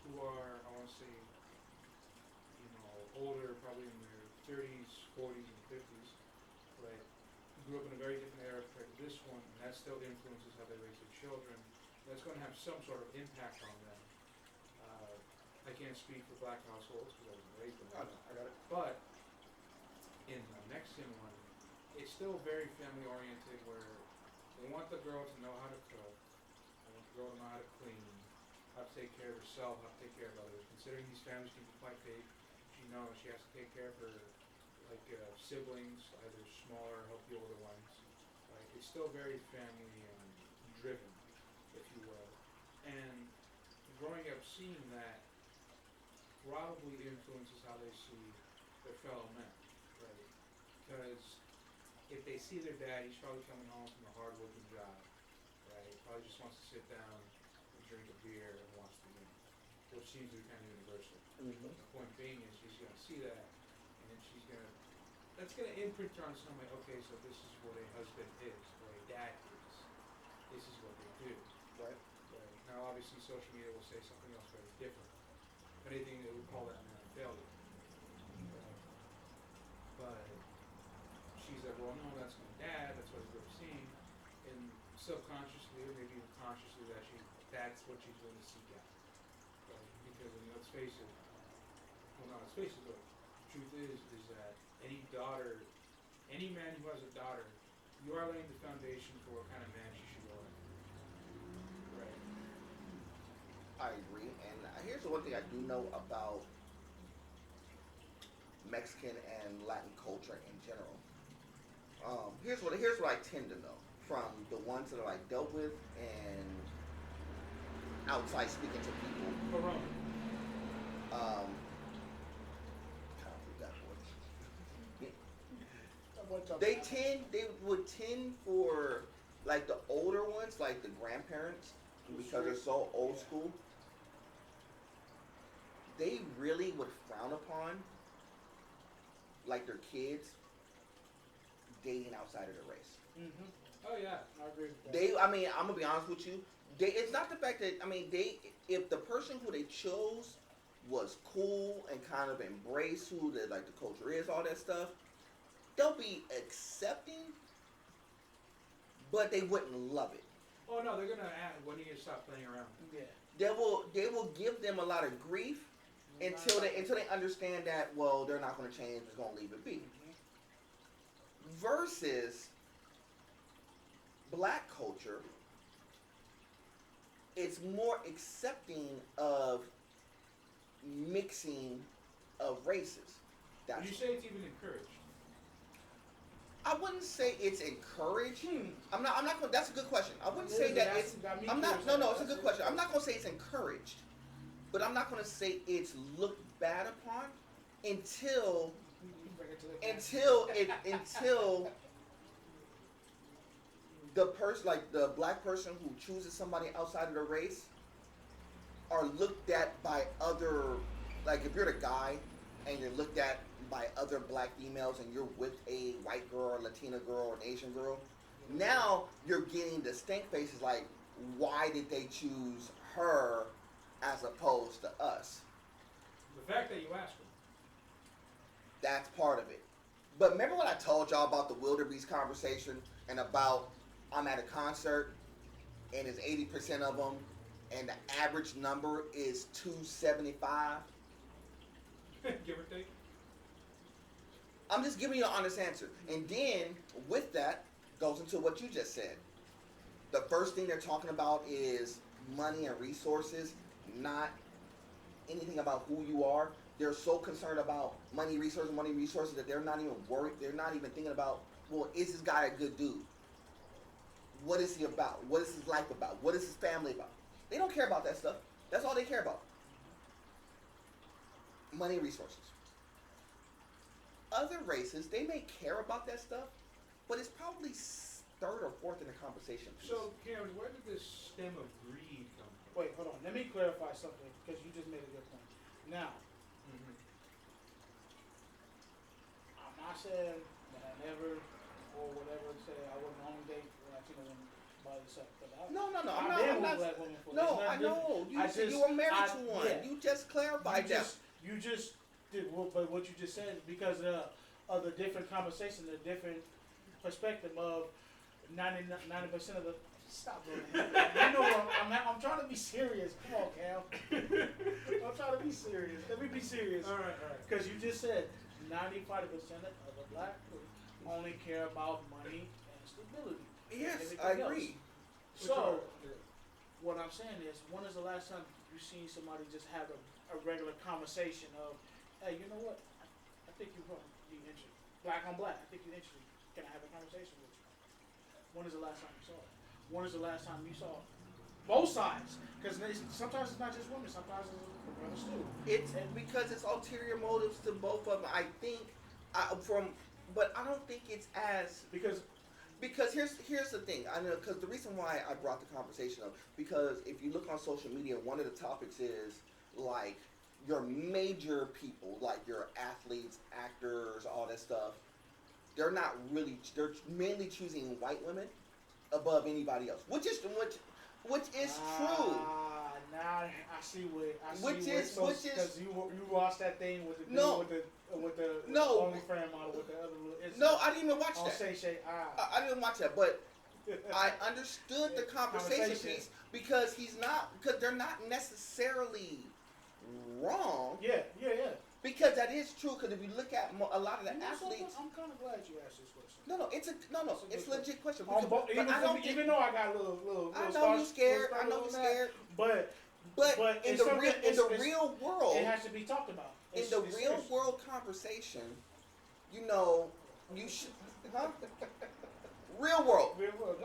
who are, I want to say, you know, older, probably in their 30s, 40s, and 50s, right, grew up in a very different era compared to this one, and that still influences how they raise their children. That's going to have some sort of impact on them. I can't speak for black households because I wasn't raised in I that. got it. But in the Mexican one, it's still very family oriented where they want the girl to know how to cook, they want the girl to know how to clean, how to take care of herself, how to take care of others. Considering these families can be quite big, she knows she has to take care of her siblings, either smaller or help the older ones. Right? It's still very family driven, if you will. And growing up seeing that probably influences how they see their fellow men, right? Because if they see their dad, he's probably coming home from a hard-working job, right? Probably just wants to sit down and drink a beer and watch the game, which seems to be kind of universal. Mm-hmm. The point being is she's going to see that, and then that's going to imprint her on some way, okay, so this is what a husband is, what a dad is. This is what they do. Right. Right. Now, obviously, social media will say something else very different. If anything, they would call that man a failure. Right. But she's like, well, no, that's my dad. That's what I grew up seeing. And subconsciously, or maybe even consciously, that's what she's going to seek out. Right? Because, I mean, let's face it. Well, not let's face it, but the truth is that any man who has a daughter, you are laying the foundation for what kind of man she should go in. Right. I agree. And here's the one thing I do know about Mexican and Latin culture in general. Here's what I tend to know from the ones that I dealt with and outside speaking to people. Corona. They would tend for like the older ones, like the grandparents, because they're so old school. They really would frown upon like their kids dating outside of their race. Mm-hmm. Oh yeah, I agree with that. I'm gonna be honest with you. It's not the fact that if the person who they chose was cool and kind of embrace who the culture is, all that stuff, they'll be accepting, but they wouldn't love it. Oh no, they're gonna ask, when are you gonna stop playing around? Yeah. They will give them a lot of grief until they understand that, well, they're not gonna change, just gonna leave it be. Mm-hmm. Versus black culture, it's more accepting of mixing of races. Would you say it's even encouraged? I wouldn't say it's encouraged. I'm not gonna, that's a good question. I wouldn't say that it's. It's a good question. I'm not gonna say it's encouraged, but I'm not gonna say it's looked bad upon until the person, like the black person who chooses somebody outside of the race, are looked at by other, like if you're the guy and you're looked at by other black females and you're with a white girl or Latina girl or an Asian girl, now you're getting the stink faces like, why did they choose her as opposed to us? The fact that you asked them. That's part of it. But remember what I told y'all about the wildebeest conversation and about I'm at a concert and it's 80% of them and the average number is 275? Give or take. I'm just giving you an honest answer. And then, with that, goes into what you just said. The first thing they're talking about is money and resources, not anything about who you are. they're so concerned about money resources that they're not even worried. They're not even thinking about, well, is this guy a good dude? What is he about? What is his life about? What is his family about? They don't care about that stuff. That's all they care about. Money and resources. Other races, they may care about that stuff, but it's probably third or fourth in the conversation piece. So, Cameron, where did this stem of greed come from? Wait, hold on. Let me clarify something because you just made a good point. Now, I'm not saying that I never or whatever say I wouldn't only date Latino women by yourself. No. I'm I'm not. not. Black women for No, I know. You were married to one. Yeah. You just clarified that. You just did, but what you just said because of the different conversation, the different perspective of 90% of the. Stop doing that. You know what? I'm trying to be serious. Come on, Cam. I'm trying to be serious. Let me be serious. All right. Because you just said 95% of the black people only care about money and stability. Yes, I agree. So, what I'm saying is, when is the last time you seen somebody just have a regular conversation of, hey, you know what? I think you're going to be interested. Black on black. I think you're interested. Can I have a conversation with you? When is the last time you saw it? When is the last time you saw both sides? Because sometimes it's not just women. Sometimes it's brothers too. It's because it's ulterior motives to both of them. I think but I don't think it's as because here's the thing. I know because the reason why I brought the conversation up because if you look on social media, one of the topics is like your major people, like your athletes, actors, all that stuff. They're mainly choosing white women above anybody else, which is true. Now I see because you watched that thing with the with the OnlyFans model with the other little. No, I didn't even watch on that. I didn't watch that, but I understood the conversation piece because they're not necessarily wrong. Yeah. Because that is true. Because if you look at a lot of the athletes, I'm kind of glad you asked this question. It's a legit question. Even though I got a little I know you're scared. But in the real world, it has to be talked about. In the real world conversation, you should, real world.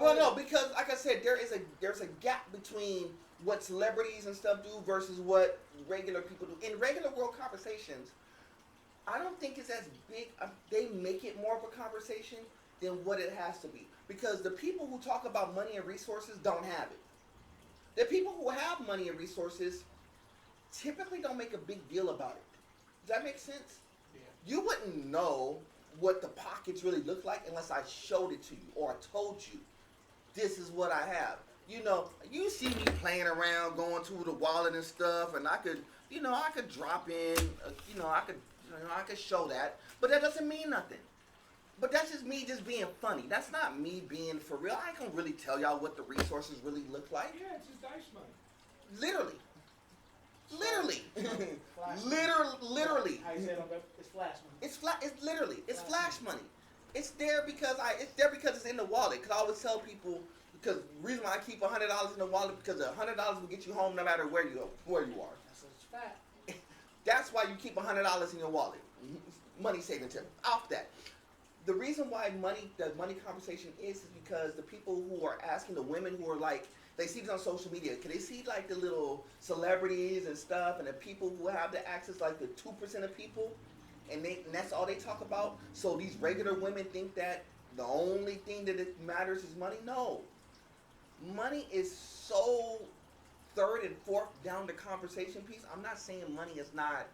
Well, no, because like I said, there's a gap between what celebrities and stuff do versus what regular people do. In regular world conversations, I don't think it's as big. They make it more of a conversation than what it has to be. Because the people who talk about money and resources don't have it. The people who have money and resources typically don't make a big deal about it. Does that make sense? Yeah. You wouldn't know what the pockets really look like unless I showed it to you or I told you, this is what I have. You see me playing around, going to the wallet and stuff, and I could drop in, I could show that, but that doesn't mean nothing. But that's just me just being funny. That's not me being for real. I can't really tell y'all what the resources really look like. Yeah, it's just dice money. Literally. Literally. How you say it on it's flash money. It's flash money. It's there because it's in the wallet. Because I always tell people, because the reason why I keep $100 in the wallet, because $100 will get you home no matter where you are. That's a fact. That's why you keep $100 in your wallet. Money saving tip. Off that. The reason why the money conversation is because the people who are asking, the women who are like, they see this on social media. Can they see like the little celebrities and stuff, and the people who have the access, like the 2% of people, and that's all they talk about? So these regular women think that the only thing that it matters is money? No. Money is so third and fourth down the conversation piece. I'm not saying money is not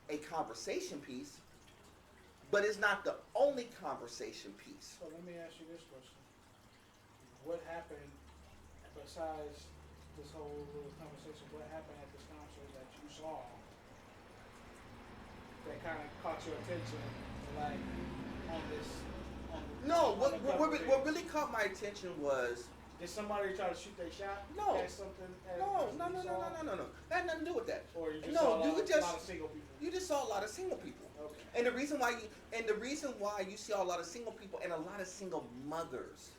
a conversation piece, but it's not the only conversation piece. So let me ask you this question. What happened besides this whole little conversation? What happened at this concert that you saw that kind of caught your attention, like on this? No, what really caught my attention was. Did somebody try to shoot their shot? No. At something? No. That had nothing to do with that. Or you just saw a lot of single people. You just saw a lot of single people. Okay. And the reason why you see a lot of single people and a lot of single mothers,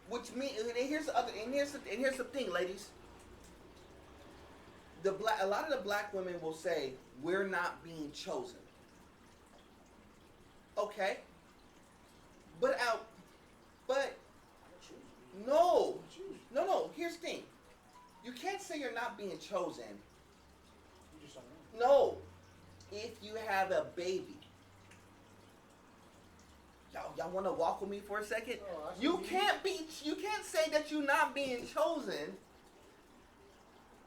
which means, and here's the thing, ladies. a lot of the black women will say we're not being chosen. Okay, but no. Here's the thing: you can't say you're not being chosen. You just don't know. No, if you have a baby. Y'all want to walk with me for a second? Oh, You can't say that you're not being chosen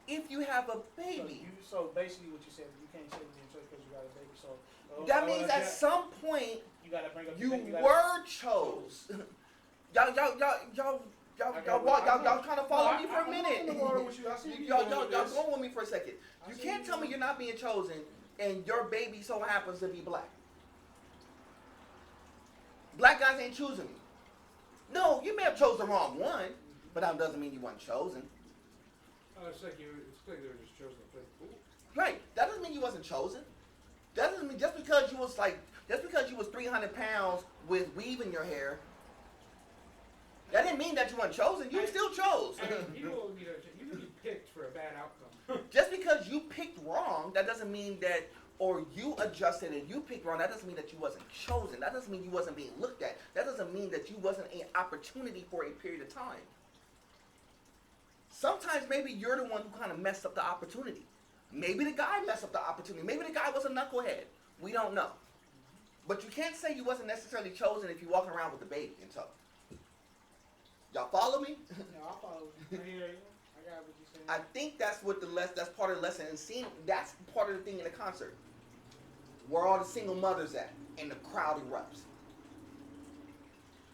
if you have a baby. So basically, what you said, you can't say you're being chosen because you got a baby. So That means at some point you gotta bring up you the were chose. Y'all kind of follow me for a minute. Y'all go with me for a second. You can't tell me you're not being chosen and your baby so happens to be black. Black guys ain't choosing me. No, you may have chose the wrong one, but that doesn't mean you weren't chosen. It's like they were just chosen to play the pool. Right. That doesn't mean you wasn't chosen. That doesn't mean just because you was 300 pounds with weave in your hair, that didn't mean that you weren't chosen. You still chose. I mean, you can be picked for a bad outcome. Just because you picked wrong, that doesn't mean that, or you adjusted and you picked wrong, that doesn't mean that you wasn't chosen. That doesn't mean you wasn't being looked at. That doesn't mean that you wasn't an opportunity for a period of time. Sometimes maybe you're the one who kind of messed up the opportunity. Maybe the guy messed up the opportunity. Maybe the guy was a knucklehead. We don't know. But you can't say you wasn't necessarily chosen if you're walking around with a baby in tow. Y'all follow me? No, I follow you. I hear you. I got what you're saying. I think that's that's part of the lesson. And seeing that's part of the thing in the concert. Where all the single mothers at and the crowd erupts.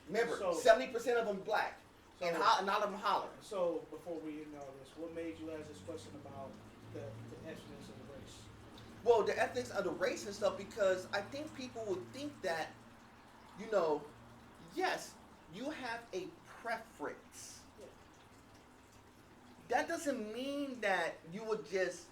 Remember, 70% of them black. And not of them hollering. So, before we end all this, what made you ask this question about the ethnicity of the race? Well, the ethics of the race and stuff, because I think people would think that, yes, you have a preference. Yeah. That doesn't mean that you would just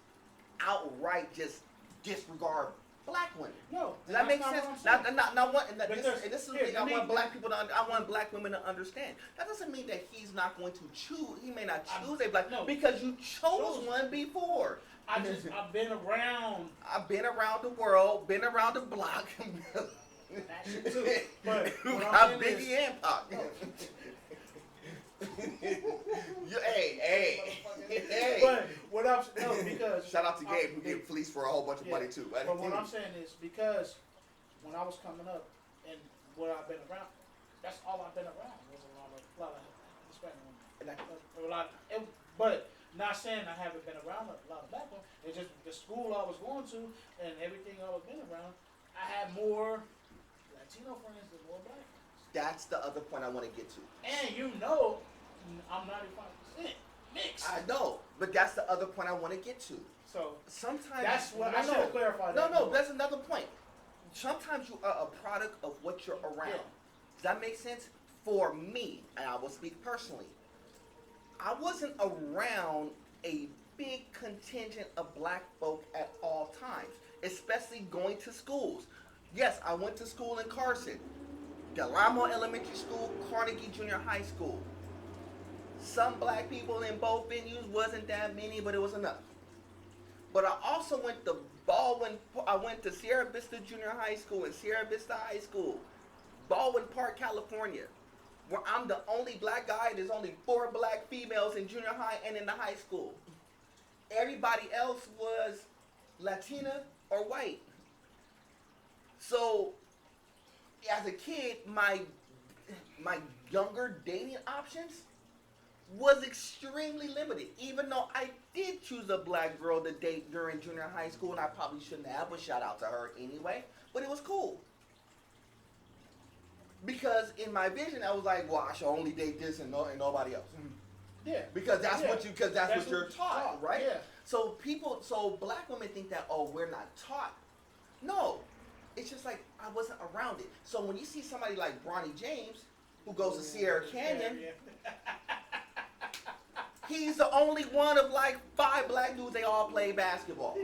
outright just disregard black women. No. Does that make sense? This is the thing I want black people to I want black women to understand. That doesn't mean that he's not going to choose. He may not choose a black because you chose one before. I've been around. I've been around the world, been around the block. That shit too. But got Biggie and Pac. Hey. But what I'm because shout out to Gabe who get fleeced for a whole bunch of money too. But what I'm saying is because when I was coming up and what I've been around, that's all I've been around was a lot of Hispanic women. But not saying I haven't been around a lot of black women. It's just the school I was going to and everything I was been around. I had more Latino friends than more black friends. That's the other point I want to get to. And I'm 95% mixed. I know, but that's the other point I want to get to. So sometimes that's what I should have clarified. No, that's another point. Sometimes you are a product of what you're around. Yeah. Does that make sense? For me, and I will speak personally, I wasn't around a big contingent of black folk at all times, especially going to schools. Yes, I went to school in Carson, Delamo Elementary School, Carnegie Junior High School. Some black people in both venues, wasn't that many, but it was enough. But I also went to Sierra Vista Junior High School and Sierra Vista High School, Baldwin Park, California, where I'm the only black guy. There's only 4 black females in junior high and in the high school. Everybody else was Latina or white. So, as a kid, my younger dating options was extremely limited. Even though I did choose a black girl to date during junior high school, and I probably shouldn't have, but shout out to her anyway. But it was cool. Because in my vision, I was like, well, I should only date this and nobody else. Yeah. Because that's what you're taught, right? Yeah. So black women think that, we're not taught. No. It's just like I wasn't around it. So when you see somebody like Bronny James, who goes to Sierra Canyon, he's the only one of like 5 black dudes. They all play basketball.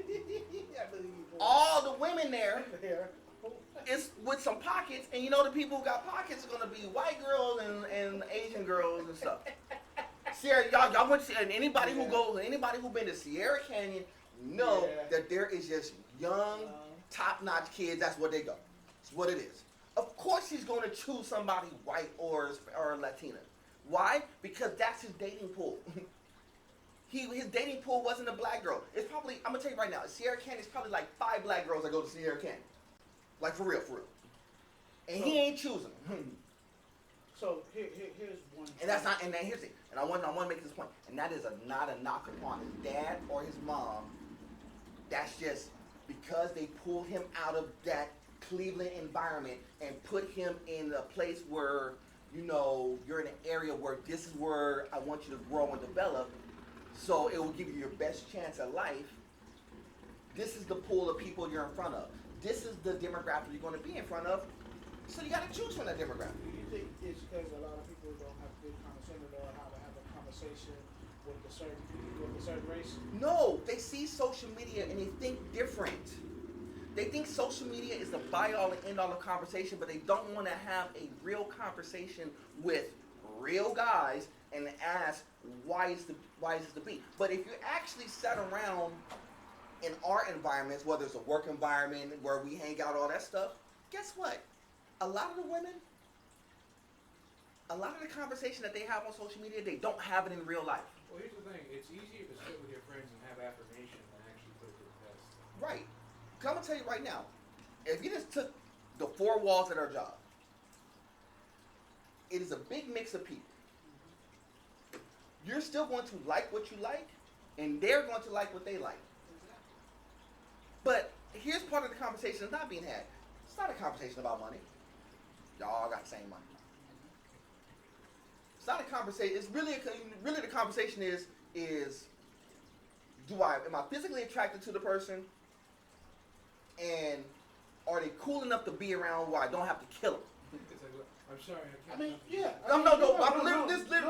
All the women there is with some pockets, and the people who got pockets are gonna be white girls and Asian girls and stuff. Sierra, y'all went to, and anybody who been to Sierra Canyon know that there is just young, top-notch kids. That's what they go. It's what it is. Of course, he's going to choose somebody white or Latina. Why? Because that's his dating pool. His dating pool wasn't a black girl. It's probably, I'm gonna tell you right now, Sierra Canyon is probably like 5 black girls that go to Sierra Canyon. Like for real. And so, he ain't choosing. So here's one. And that's not. And then here's it. And I want to make this point. And that is not a knock upon his dad or his mom. That's just because they pulled him out of that Cleveland environment and put him in a place where, you know, you're in an area where this is where I want you to grow and develop. So it will give you your best chance at life. This is the pool of people you're in front of. This is the demographic you're going to be in front of. So you got to choose from that demographic. Do you think it's because a lot of people don't have good conversation or how to have a conversation with a certain race? No, they see social media and they think different. They think social media is the buy-all and end-all of conversation, but they don't want to have a real conversation with real guys and ask why is this the beat. But if you actually sat around in our environments, whether it's a work environment where we hang out, all that stuff, guess what? A lot of the women, a lot of the conversation that they have on social media, they don't have it in real life. Well, here's the thing. It's easier to sit with your friends and have affirmation than actually put it to the test. Right. 'Cause I'm going to tell you right now, if you just took the 4 walls at our job, it is a big mix of people. You're still going to like what you like, and they're going to like what they like. But here's part of the conversation that's not being had. It's not a conversation about money. Y'all got the same money. It's not a conversation. It's really the conversation is am I physically attracted to the person, and are they cool enough to be around where I don't have to kill them? I'm sorry. I mean, yeah. No.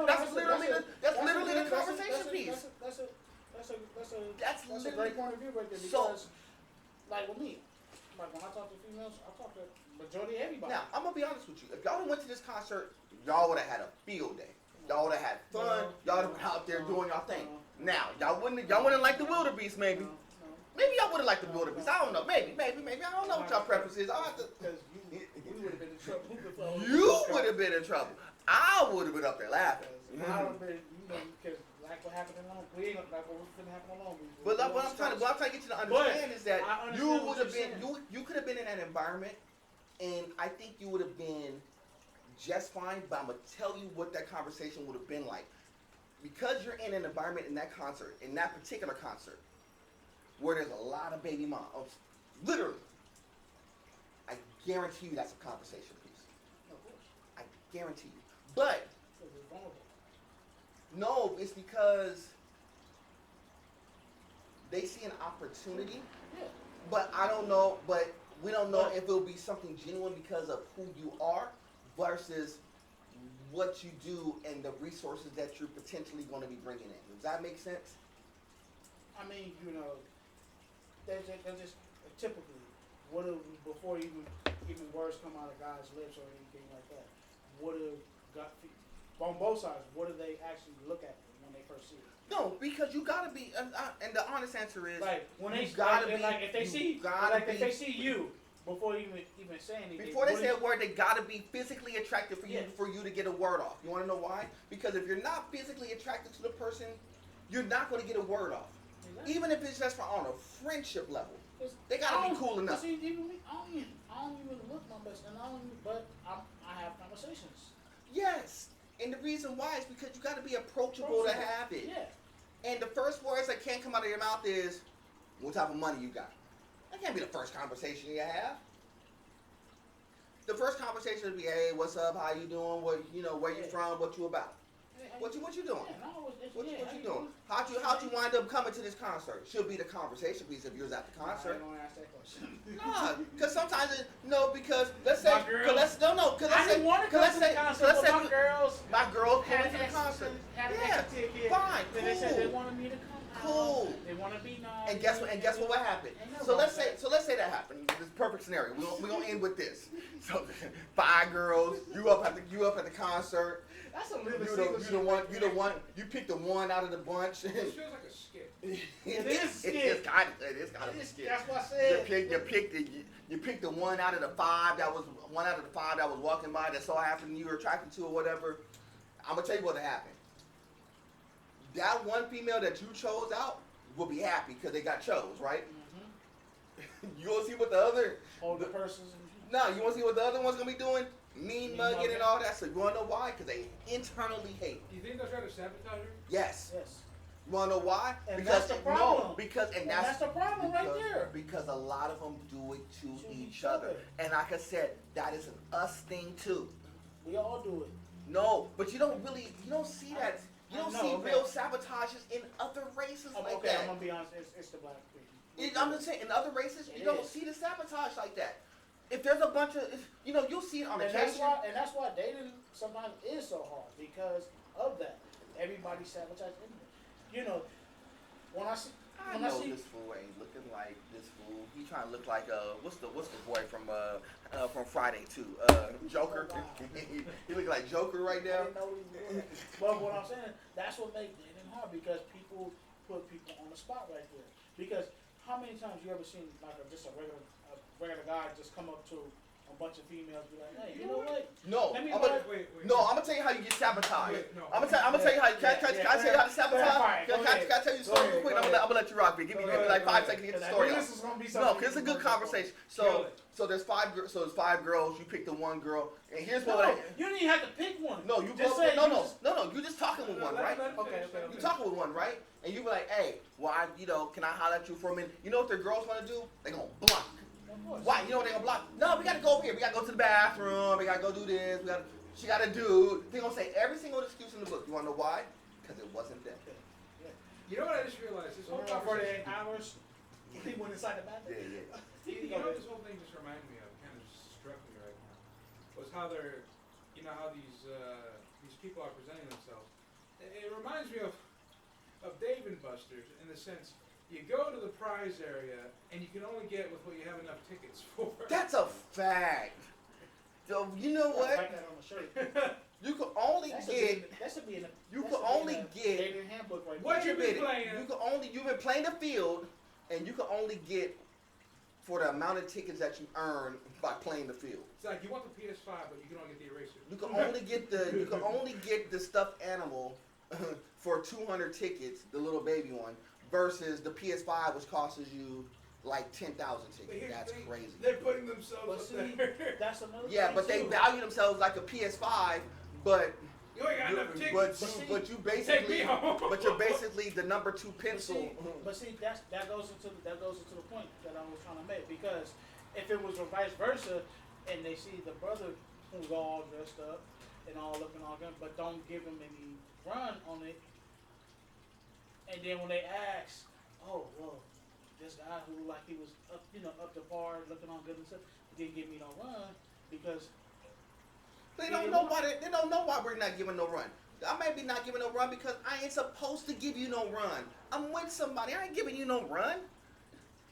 That's literally the conversation piece. That's a great point of view right there. Because, like with me, like when I talk to females, I talk to majority of everybody. Now, I'm gonna be honest with you. If y'all went to this concert, y'all would have had a field day. Y'all would have had fun. Y'all would have been out there doing y'all thing. Now, y'all wouldn't like the wildebeest, maybe. Maybe y'all would have liked the wildebeest. I don't know. Maybe. I don't know what y'all preference is. I'll have to. Because you would have been in trouble. You would have been in trouble. I would have been up there laughing. I would have been, because like what happened in Long Beach. We ain't like what was going to happen in Long Beach. But what I'm trying to get you to understand is that you would have been, you could have been in that environment, and I think you would have been just fine. But I'm gonna tell you what that conversation would have been like, because you're in an environment in that concert, in that particular concert, where there's a lot of baby moms, literally. I guarantee you that's a conversation piece. Of course. I guarantee you. But Because it's vulnerable. no, it's because they see an opportunity. Yeah. But I don't know. But we don't know if it'll be something genuine because of who you are versus what you do and the resources that you're potentially going to be bringing in. Does that make sense? I mean, they're just typically, before even words come out of guys' lips or anything like that, on both sides, what do they actually look at when they first see it? No, because you gotta be, and the honest answer is, like when they gotta be, like if they see, like if they see you before even say anything, before they say a word, they gotta be physically attracted for you to get a word off. You want to know why? Because if you're not physically attracted to the person, you're not going to get a word off. Exactly. Even if it's just on a friendship level, they gotta be cool enough. See, even me, I don't even look my best, and I have conversations. Yes, and the reason why is because you got to be approachable to have it. Yeah. And the first words that can't come out of your mouth is, "What type of money you got?" That can't be the first conversation you have. The first conversation would be, "Hey, what's up? How you doing? Where you from? What you about? What you doing? What you doing? How'd you wind up coming to this concert?" Should be the conversation piece if you was at the concert. I don't ask that question. Nah, because sometimes because let's say, I didn't want to come to the concert, but my girls came to the concert. had an Yeah, extra ticket. fine, And they said they cool. wanted me to come. cool. They want to be nice. And guess what? And guess what happened? So let's say that happened. This is a perfect scenario. We're gonna end with this. So 5 girls. You up at the concert. That's a living You the one. You pick the one out of the bunch. This feels like a skit. It is a skit. It's kind of a skit. That's what I said. You pick the one out of the 5 that was walking by that so happened you were attracted to or whatever. I'm gonna tell you what happened. That one female that you chose out will be happy because they got chose, right? Mm-hmm. You want to see what the other older persons. No, you want to see what the other one's gonna be doing? Mean mugging and all that. So you wanna know why? Because they internally hate. Do you think they'll try to sabotage her? Yes. Yes. You wanna know why? And because that's the problem. No, because that's the problem right there. Because a lot of them do it to each other. And like I said, that is an us thing too. We all do it. No, but you don't see that. You don't see real sabotages in other races like that. I'm gonna be honest. It's the black people. I'm just saying, in other races, you don't see the sabotage like that. If there's a bunch of, you'll see it on occasion. And that's why dating sometimes is so hard because of that. Everybody sabotages anyway. When I see. This fool ain't looking like this fool. He trying to look like what's the boy from Friday 2? Joker. He look like Joker right now. I didn't know what he was doing. But what I'm saying, that's what makes dating hard because people put people on the spot right there. Because how many times you ever seen like just a regular guy just come up to a bunch of females be like, hey, you know what? No, wait. I'm gonna tell you how you get sabotaged. I'm gonna tell you how. Can I tell you how to sabotage? Can I tell you a story real quick? I'm gonna let you rock. Give me like 5 seconds to get the story. No, because it's a good conversation. So there's 5 girls. So there's 5 girls. You pick the one girl, and here's what. You didn't even have to pick one. No, you just say no. You just talking with one, right? Okay. You talking with one, right? And you be like, hey, well, can I holler at you for a minute? You know what their girls want to do? They gonna block. Why? You know what they gonna block? No, we gotta go over here. We gotta go to the bathroom. We gotta go do this. She got a dude. They gonna say every single excuse in the book. You wanna know why? Because it wasn't them. You know what I just realized? This whole 48 hours. He went inside the bathroom. Yeah. You know what this whole thing just reminded me of? Kind of struck me right now. Was how they're, how these people are presenting themselves. It reminds me of Dave and Buster's in the sense. You go to the prize area, and you can only get with what you have enough tickets for. That's a fact. So you know what? Write that on the shirt. You can only get. That should be in a. You can only get. Dating handbook right What there. you been playing? You've been playing the field, and you can only get for the amount of tickets that you earn by playing the field. It's like you want the PS5, but you can only get the eraser. You can only get the stuffed animal for 200 tickets, the little baby one. Versus the PS5, which costs you like 10,000 tickets. That's crazy. They're putting themselves up there. That's another thing but they value themselves like a PS5, but you ain't got enough tickets. But you're basically the number 2 pencil. But see, that goes into the point that I was trying to make because if it was a vice versa, and they see the brother who's all dressed up and all looking all good, but don't give him any run on it. And then when they ask, oh, well, this guy who like he was up, up to par, looking all good and stuff, didn't give me no run because they don't know why we're not giving no run. I may be not giving no run because I ain't supposed to give you no run. I'm with somebody. I ain't giving you no run.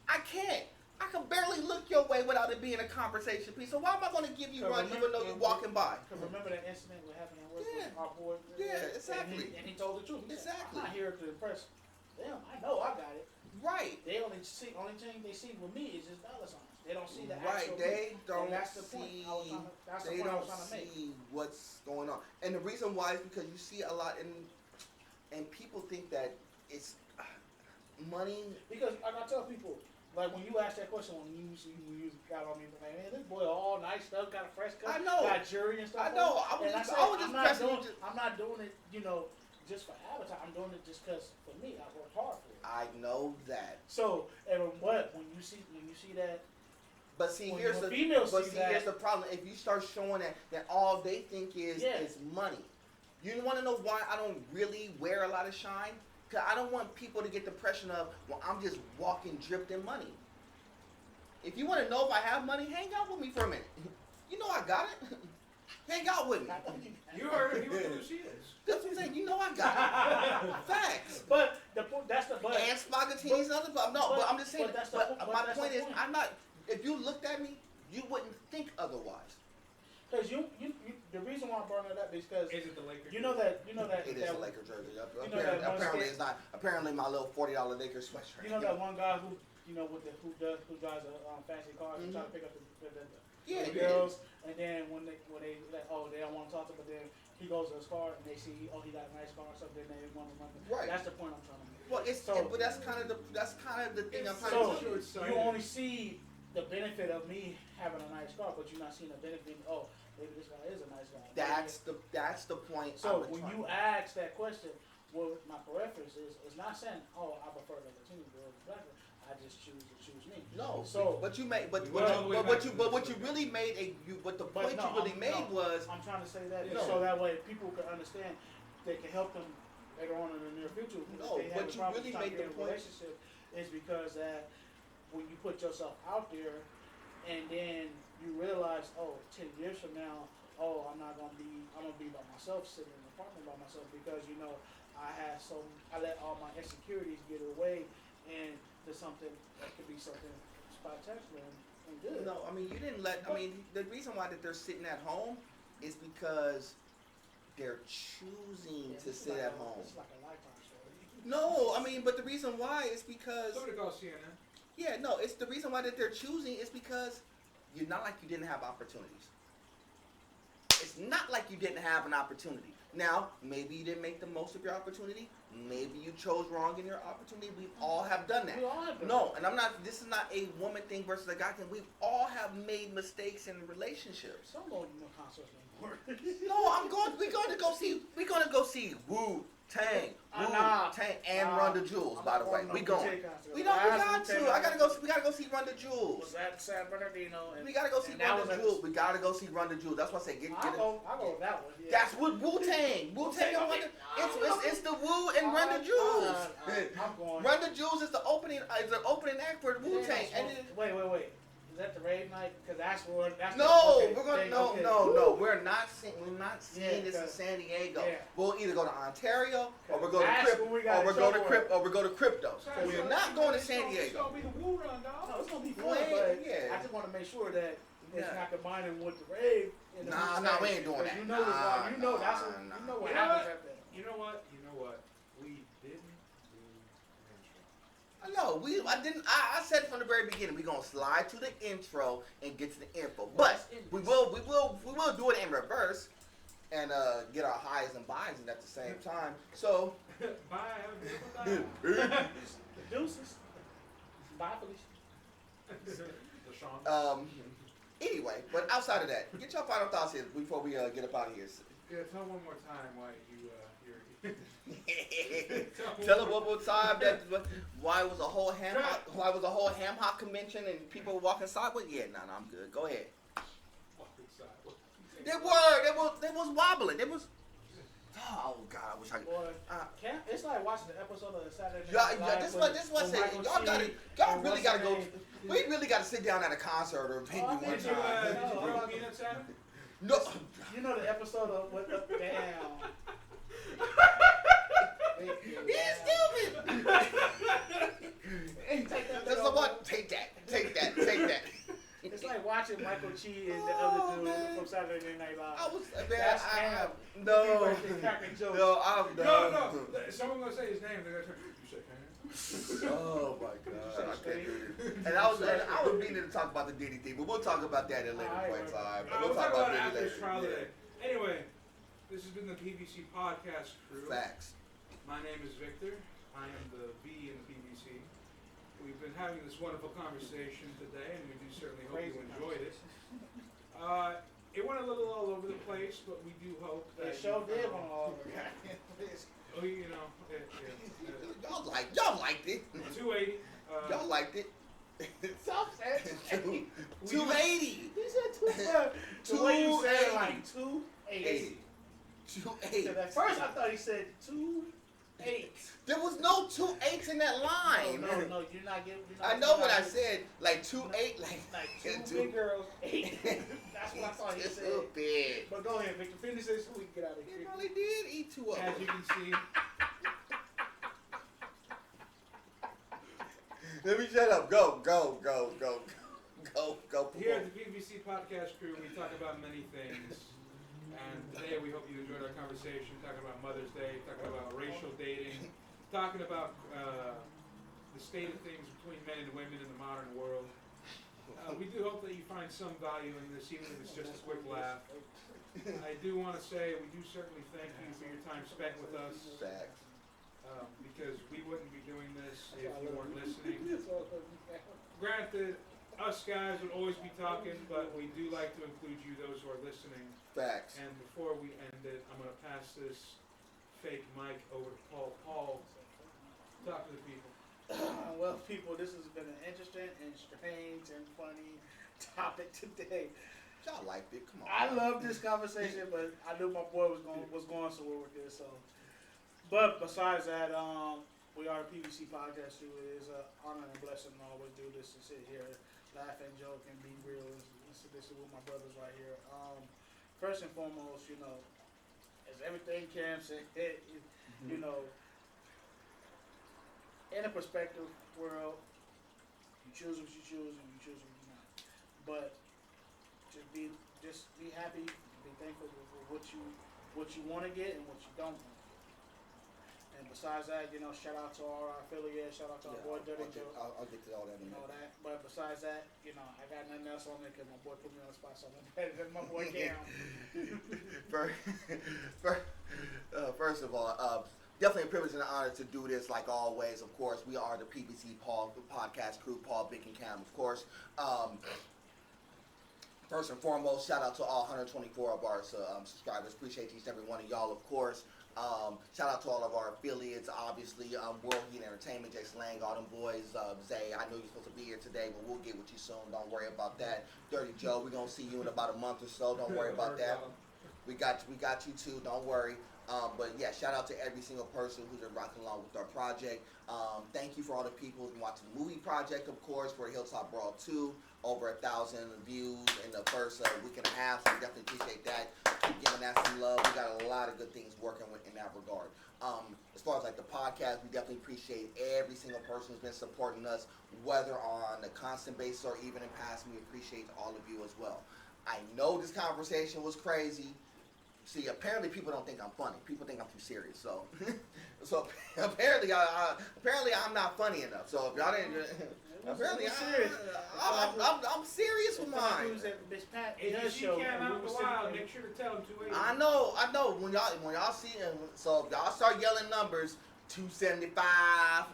I can't. I can barely look your way without it being a conversation piece. So why am I going to give you run even though you're walking by? Remember that incident what happened at work with our boy? Yeah, exactly. And he told the truth. Exactly. I'm not here to impress them. I know I got it. Right. They only thing they see with me is just dollar signs. They don't see the Right. actual. They don't that's the see. That's the they point I don't was trying to make. see what's going on, and the reason why is because you see a lot, and people think that it's money. Because like I tell people. Like when you ask that question, when you got on me, like, man, this boy all nice stuff, got a fresh cut, I know, got jury and stuff. I know. I'm not doing it, just for advertising. I'm doing it just because for me, I work hard for it. I know that. So, and when you see that. But see, here's the problem. If you start showing that all they think is money, you want to know why I don't really wear a lot of shine? Because I don't want people to get the impression of, well, I'm just walking dripped in money. If you want to know if I have money, hang out with me for a minute. You know I got it. Hang out with me. You heard him. He was who she is. That's what I'm saying. You know I got it. Facts. But That's the but. And spaghetti is another problem. No, but I'm just saying. But my point is, I'm not. If you looked at me, you wouldn't think otherwise. Because the reason why I brought it up is because is it the Lakers? You know that it is a Lakers jersey. Apparently it's not. Apparently my little $40 Lakers sweatshirt. You know that one guy who who drives a fancy car and try to pick up the girls, and then when they like, they don't want to talk to him, but then he goes to his car and they see he got a nice car or something, then they want to run. Right. That's the point I'm trying to make. Well, but that's kind of the thing I'm trying to do. So you only see the benefit of me having a nice car, but you're not seeing the benefit. Maybe this guy is a nice guy. That's the point. So when you ask that question, well, my preference is not saying, I prefer the Latino girl or black girl. I just choose me. No. So, but what you really made was. I'm trying to say that so that way people can understand. They can help them later on in the near future. No, but you really made the point. Relationship is because that when you put yourself out there, and then you realize, 10 years from now, I'm gonna be by myself, sitting in the apartment by myself because I let all my insecurities get away and to something that could be something spectacular and good. No, I mean you didn't let. I mean the reason why that they're sitting at home is because they're choosing to sit at home. It's like a lifetime story. No, I mean, but the reason why is because. Somebody call CNN. Yeah, no, it's the reason why that they're choosing is because you're not like you didn't have opportunities. It's not like you didn't have an opportunity. Now, maybe you didn't make the most of your opportunity. Maybe you chose wrong in your opportunity. We all have done that. We all have done that. And I'm not. This is not a woman thing versus a guy thing. We all have made mistakes in relationships. Some of you know concerts anymore. No, we're going to go see Wu Tang, and Run the Jewels. By the way, we going. We got to. We gotta go see Run the Jewels. Was that San Bernardino? We gotta go see Run the Jewels. We gotta go see Run the Jewels. That's why I say get it. I'll go with that one. Yeah. That's what Wu Tang. It's the Wu and Run the Jewels. I'm going. Run the Jewels is the opening. Act for Wu Tang. Wait. Is that the rave night? Because that's where. No. We're not seeing this in San Diego. Yeah. We'll either go to Ontario or we'll go to Crypto. So we're not going to San Diego. It's gonna be the Wu Run, dog. No, it's gonna be fun, but I just want to make sure that it's not combining with the rave. Nah, we ain't doing that. You know what happens at that. You know what? We didn't. No, I didn't. I said from the very beginning we're gonna slide to the intro and get to the info, but we will do it in reverse and get our highs and buys at the same time. So, bye. Have a beautiful day. Deuces. Bye, Felicia. Anyway, but outside of that, get your final thoughts here before we get up out of here. Yeah, tell one more time why you're. Tell them one more time why it was a whole ham hock convention and people were walking sideways. Yeah, no, I'm good. Go ahead. Walking sideways. They was wobbling. It was. Oh God, I wish I could. It's like watching the episode of the Saturday Night Live. This what I say. Y'all really gotta go. We really gotta sit down at a concert or venue one time. Did you grow peanuts at him? No. You know the episode of what the damn. He's stupid. That's the one. Take that. It's like watching Michael Chi and the other dude from Saturday Night Live. No. Someone gonna say his name. They're gonna turn. You say Cam? Oh my God, I can't do it. And I was meaning to talk about the Diddy thing, but we'll talk about that at a later point in time. We'll talk about it after trial today. Anyway, this has been the PVC Podcast Crew. Facts. My name is Victor. I am the V in the PVC. We've been having this wonderful conversation today, and we do certainly hope you enjoyed it. It went a little all over the place, but we do hope that. It sure did went all over. Y'all liked it. 280. Y'all liked it. Stop saying 280. He said 280. The way you said it, like 280. 280. At first I thought he said 28. There was no 2 8s in that line. No, you're not getting. I know what I said. Like 2 8, like two big girls. 8. That's what I thought he said. Big. But go ahead, Victor. Finish this so we can get out of here. He probably did eat 2 of them. As you can see, Let me shut up. Go. Here at the PVC Podcast Crew, we talk about many things. And today we hope you enjoyed our conversation, talking about Mother's Day, talking about racial dating, talking about the state of things between men and women in the modern world. We do hope that you find some value in this, even if it's just a quick laugh. I do want to say we do certainly thank you for your time spent with us. Facts. Because we wouldn't be doing this if you weren't listening. Granted, us guys would always be talking, but we do like to include you, those who are listening. Facts. And before we end it, I'm going to pass this fake mic over to Paul. Paul, talk to the people. Well, people, this has been an interesting and strange and funny topic today. Y'all liked it. Come on. I love this conversation, but I knew my boy was going somewhere with this. So, but besides that, we are a PVC podcast. It is an honor and blessing to always do this and sit here, laugh and joke and be real. This is with my brothers right here. First and foremost, as everything Cam said, you know, in a perspective world, you choose what you choose and you choose what you not. But just be happy, be thankful for what you want to get and what you don't want to get. And besides that, shout out to our affiliates, shout out to our boy Dirty Joe. I'll get to all that in a minute. That. But besides that, I got nothing else on me because my boy put me on the spot, so I'm better than my boy Cam. First of all, definitely a privilege and an honor to do this like always. Of course, we are the PVC Podcast Crew, Paul, Bick, and Cam, of course. First and foremost, shout out to all 124 of our subscribers. Appreciate each and every one of y'all, of course. Shout out to all of our affiliates, obviously, World Heat Entertainment, Jay Slang, all them boys, Zay, I know you're supposed to be here today, but we'll get with you soon, don't worry about that. Dirty Joe, we're going to see you in about a month or so, don't worry about that. We got you too, don't worry. But yeah, shout out to every single person who's been rocking along with our project. Thank you for all the people who've been watching the movie project, of course, for Hilltop Brawl 2. Over 1,000 views in the first week and a half, so we definitely appreciate that. Keep giving that some love. We got a lot of good things working in that regard. As far as like the podcast, we definitely appreciate every single person who's been supporting us, whether on a constant basis or even in passing. We appreciate all of you as well. I know this conversation was crazy. See, apparently people don't think I'm funny. People think I'm too serious. So, apparently I'm not funny enough. So if y'all didn't, apparently I'm serious with mine. If you see Cam out in the wild, make sure to tell him 280. I know. When y'all see him, so if y'all start yelling numbers, 275.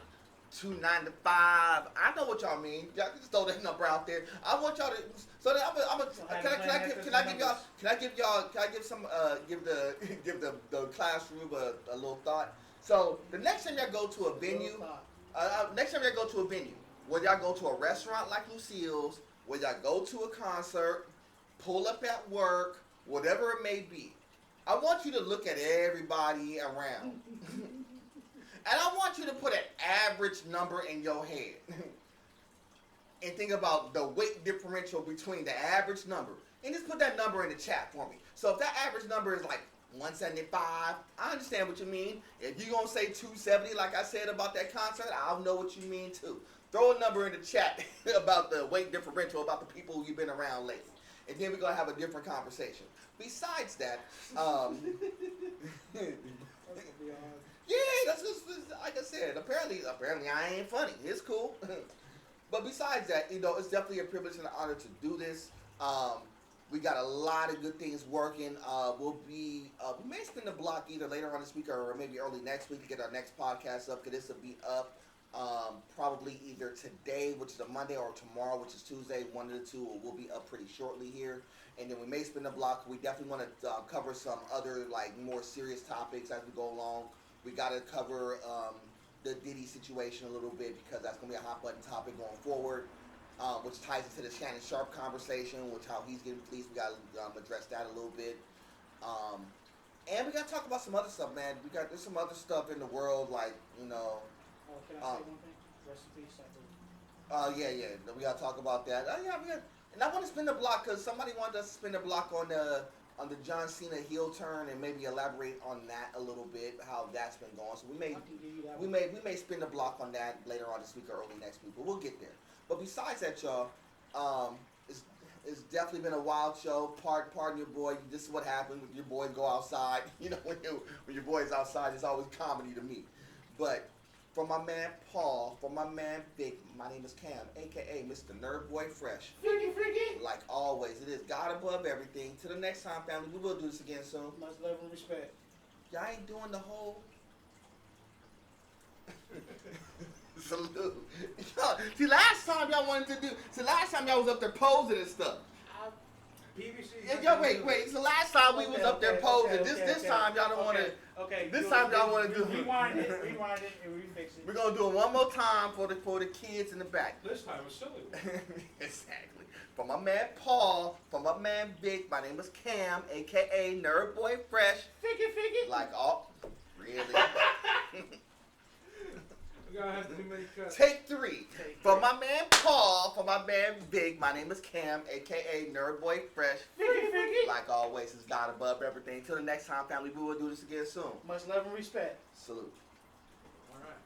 295. I know what y'all mean. Y'all can just throw that number out there. I want y'all to. So then give the classroom a little thought. So the next time y'all go to a venue, whether y'all go to a restaurant like Lucille's, whether y'all go to a concert, pull up at work, whatever it may be, I want you to look at everybody around. And I want you to put an average number in your head and think about the weight differential between the average number. And just put that number in the chat for me. So if that average number is like 175, I understand what you mean. If you're going to say 270 like I said about that concert, I'll know what you mean too. Throw a number in the chat about the weight differential, about the people you've been around lately. And then we're going to have a different conversation. Besides that, yeah, that's just like I said. Apparently I ain't funny. It's cool. But besides that, it's definitely a privilege and an honor to do this. We got a lot of good things working. We may spin the block either later on this week or maybe early next week to get our next podcast up. Because this will be up probably either today, which is a Monday, or tomorrow, which is Tuesday. One of the two will be up pretty shortly here. And then we may spin the block. We definitely want to cover some other more serious topics as we go along. We got to cover the Diddy situation a little bit because that's going to be a hot button topic going forward, which ties into the Shannon Sharp conversation, which how he's getting fleeced. We got to address that a little bit. And we got to talk about some other stuff, man. There's some other stuff in the world, Oh, can I say one thing? Rest in peace, yeah. We got to talk about that. And I want to spin the block because somebody wanted us to spin the block on on the John Cena heel turn and maybe elaborate on that a little bit, how that's been going. So we may spin the block on that later on this week or early next week, but we'll get there. But besides that, y'all, it's definitely been a wild show. Pardon your boy. This is what happens when your boys go outside. You know, when your boys outside, it's always comedy to me. But for my man Paul, for my man Vic, my name is Cam, a.k.a. Mr. Nerd Boy Fresh. Freaky. Like always, it is God above everything. Till the next time, family, we will do this again soon. Much love and respect. Y'all ain't doing the whole... Salute. See, last time y'all was up there posing and stuff. PVC. Yo, wait. It's the last time we was up there posing. This time y'all don't want to. Okay. This time y'all want to do. Rewind it, and refix it. We're gonna do it one more time for the kids in the back. This time it's silly. Exactly. For my man Paul, for my man Vic, my name is Cam, aka Nerd Boy Fresh. Figgy. Like all, really. We gotta have too many cuts. Take three. For my man Paul, for my man Vic, my name is Cam, aka Nerd Boy Fresh. Figgy. Like always, it's God above everything. Till the next time, family, we will do this again soon. Much love and respect. Salute. All right.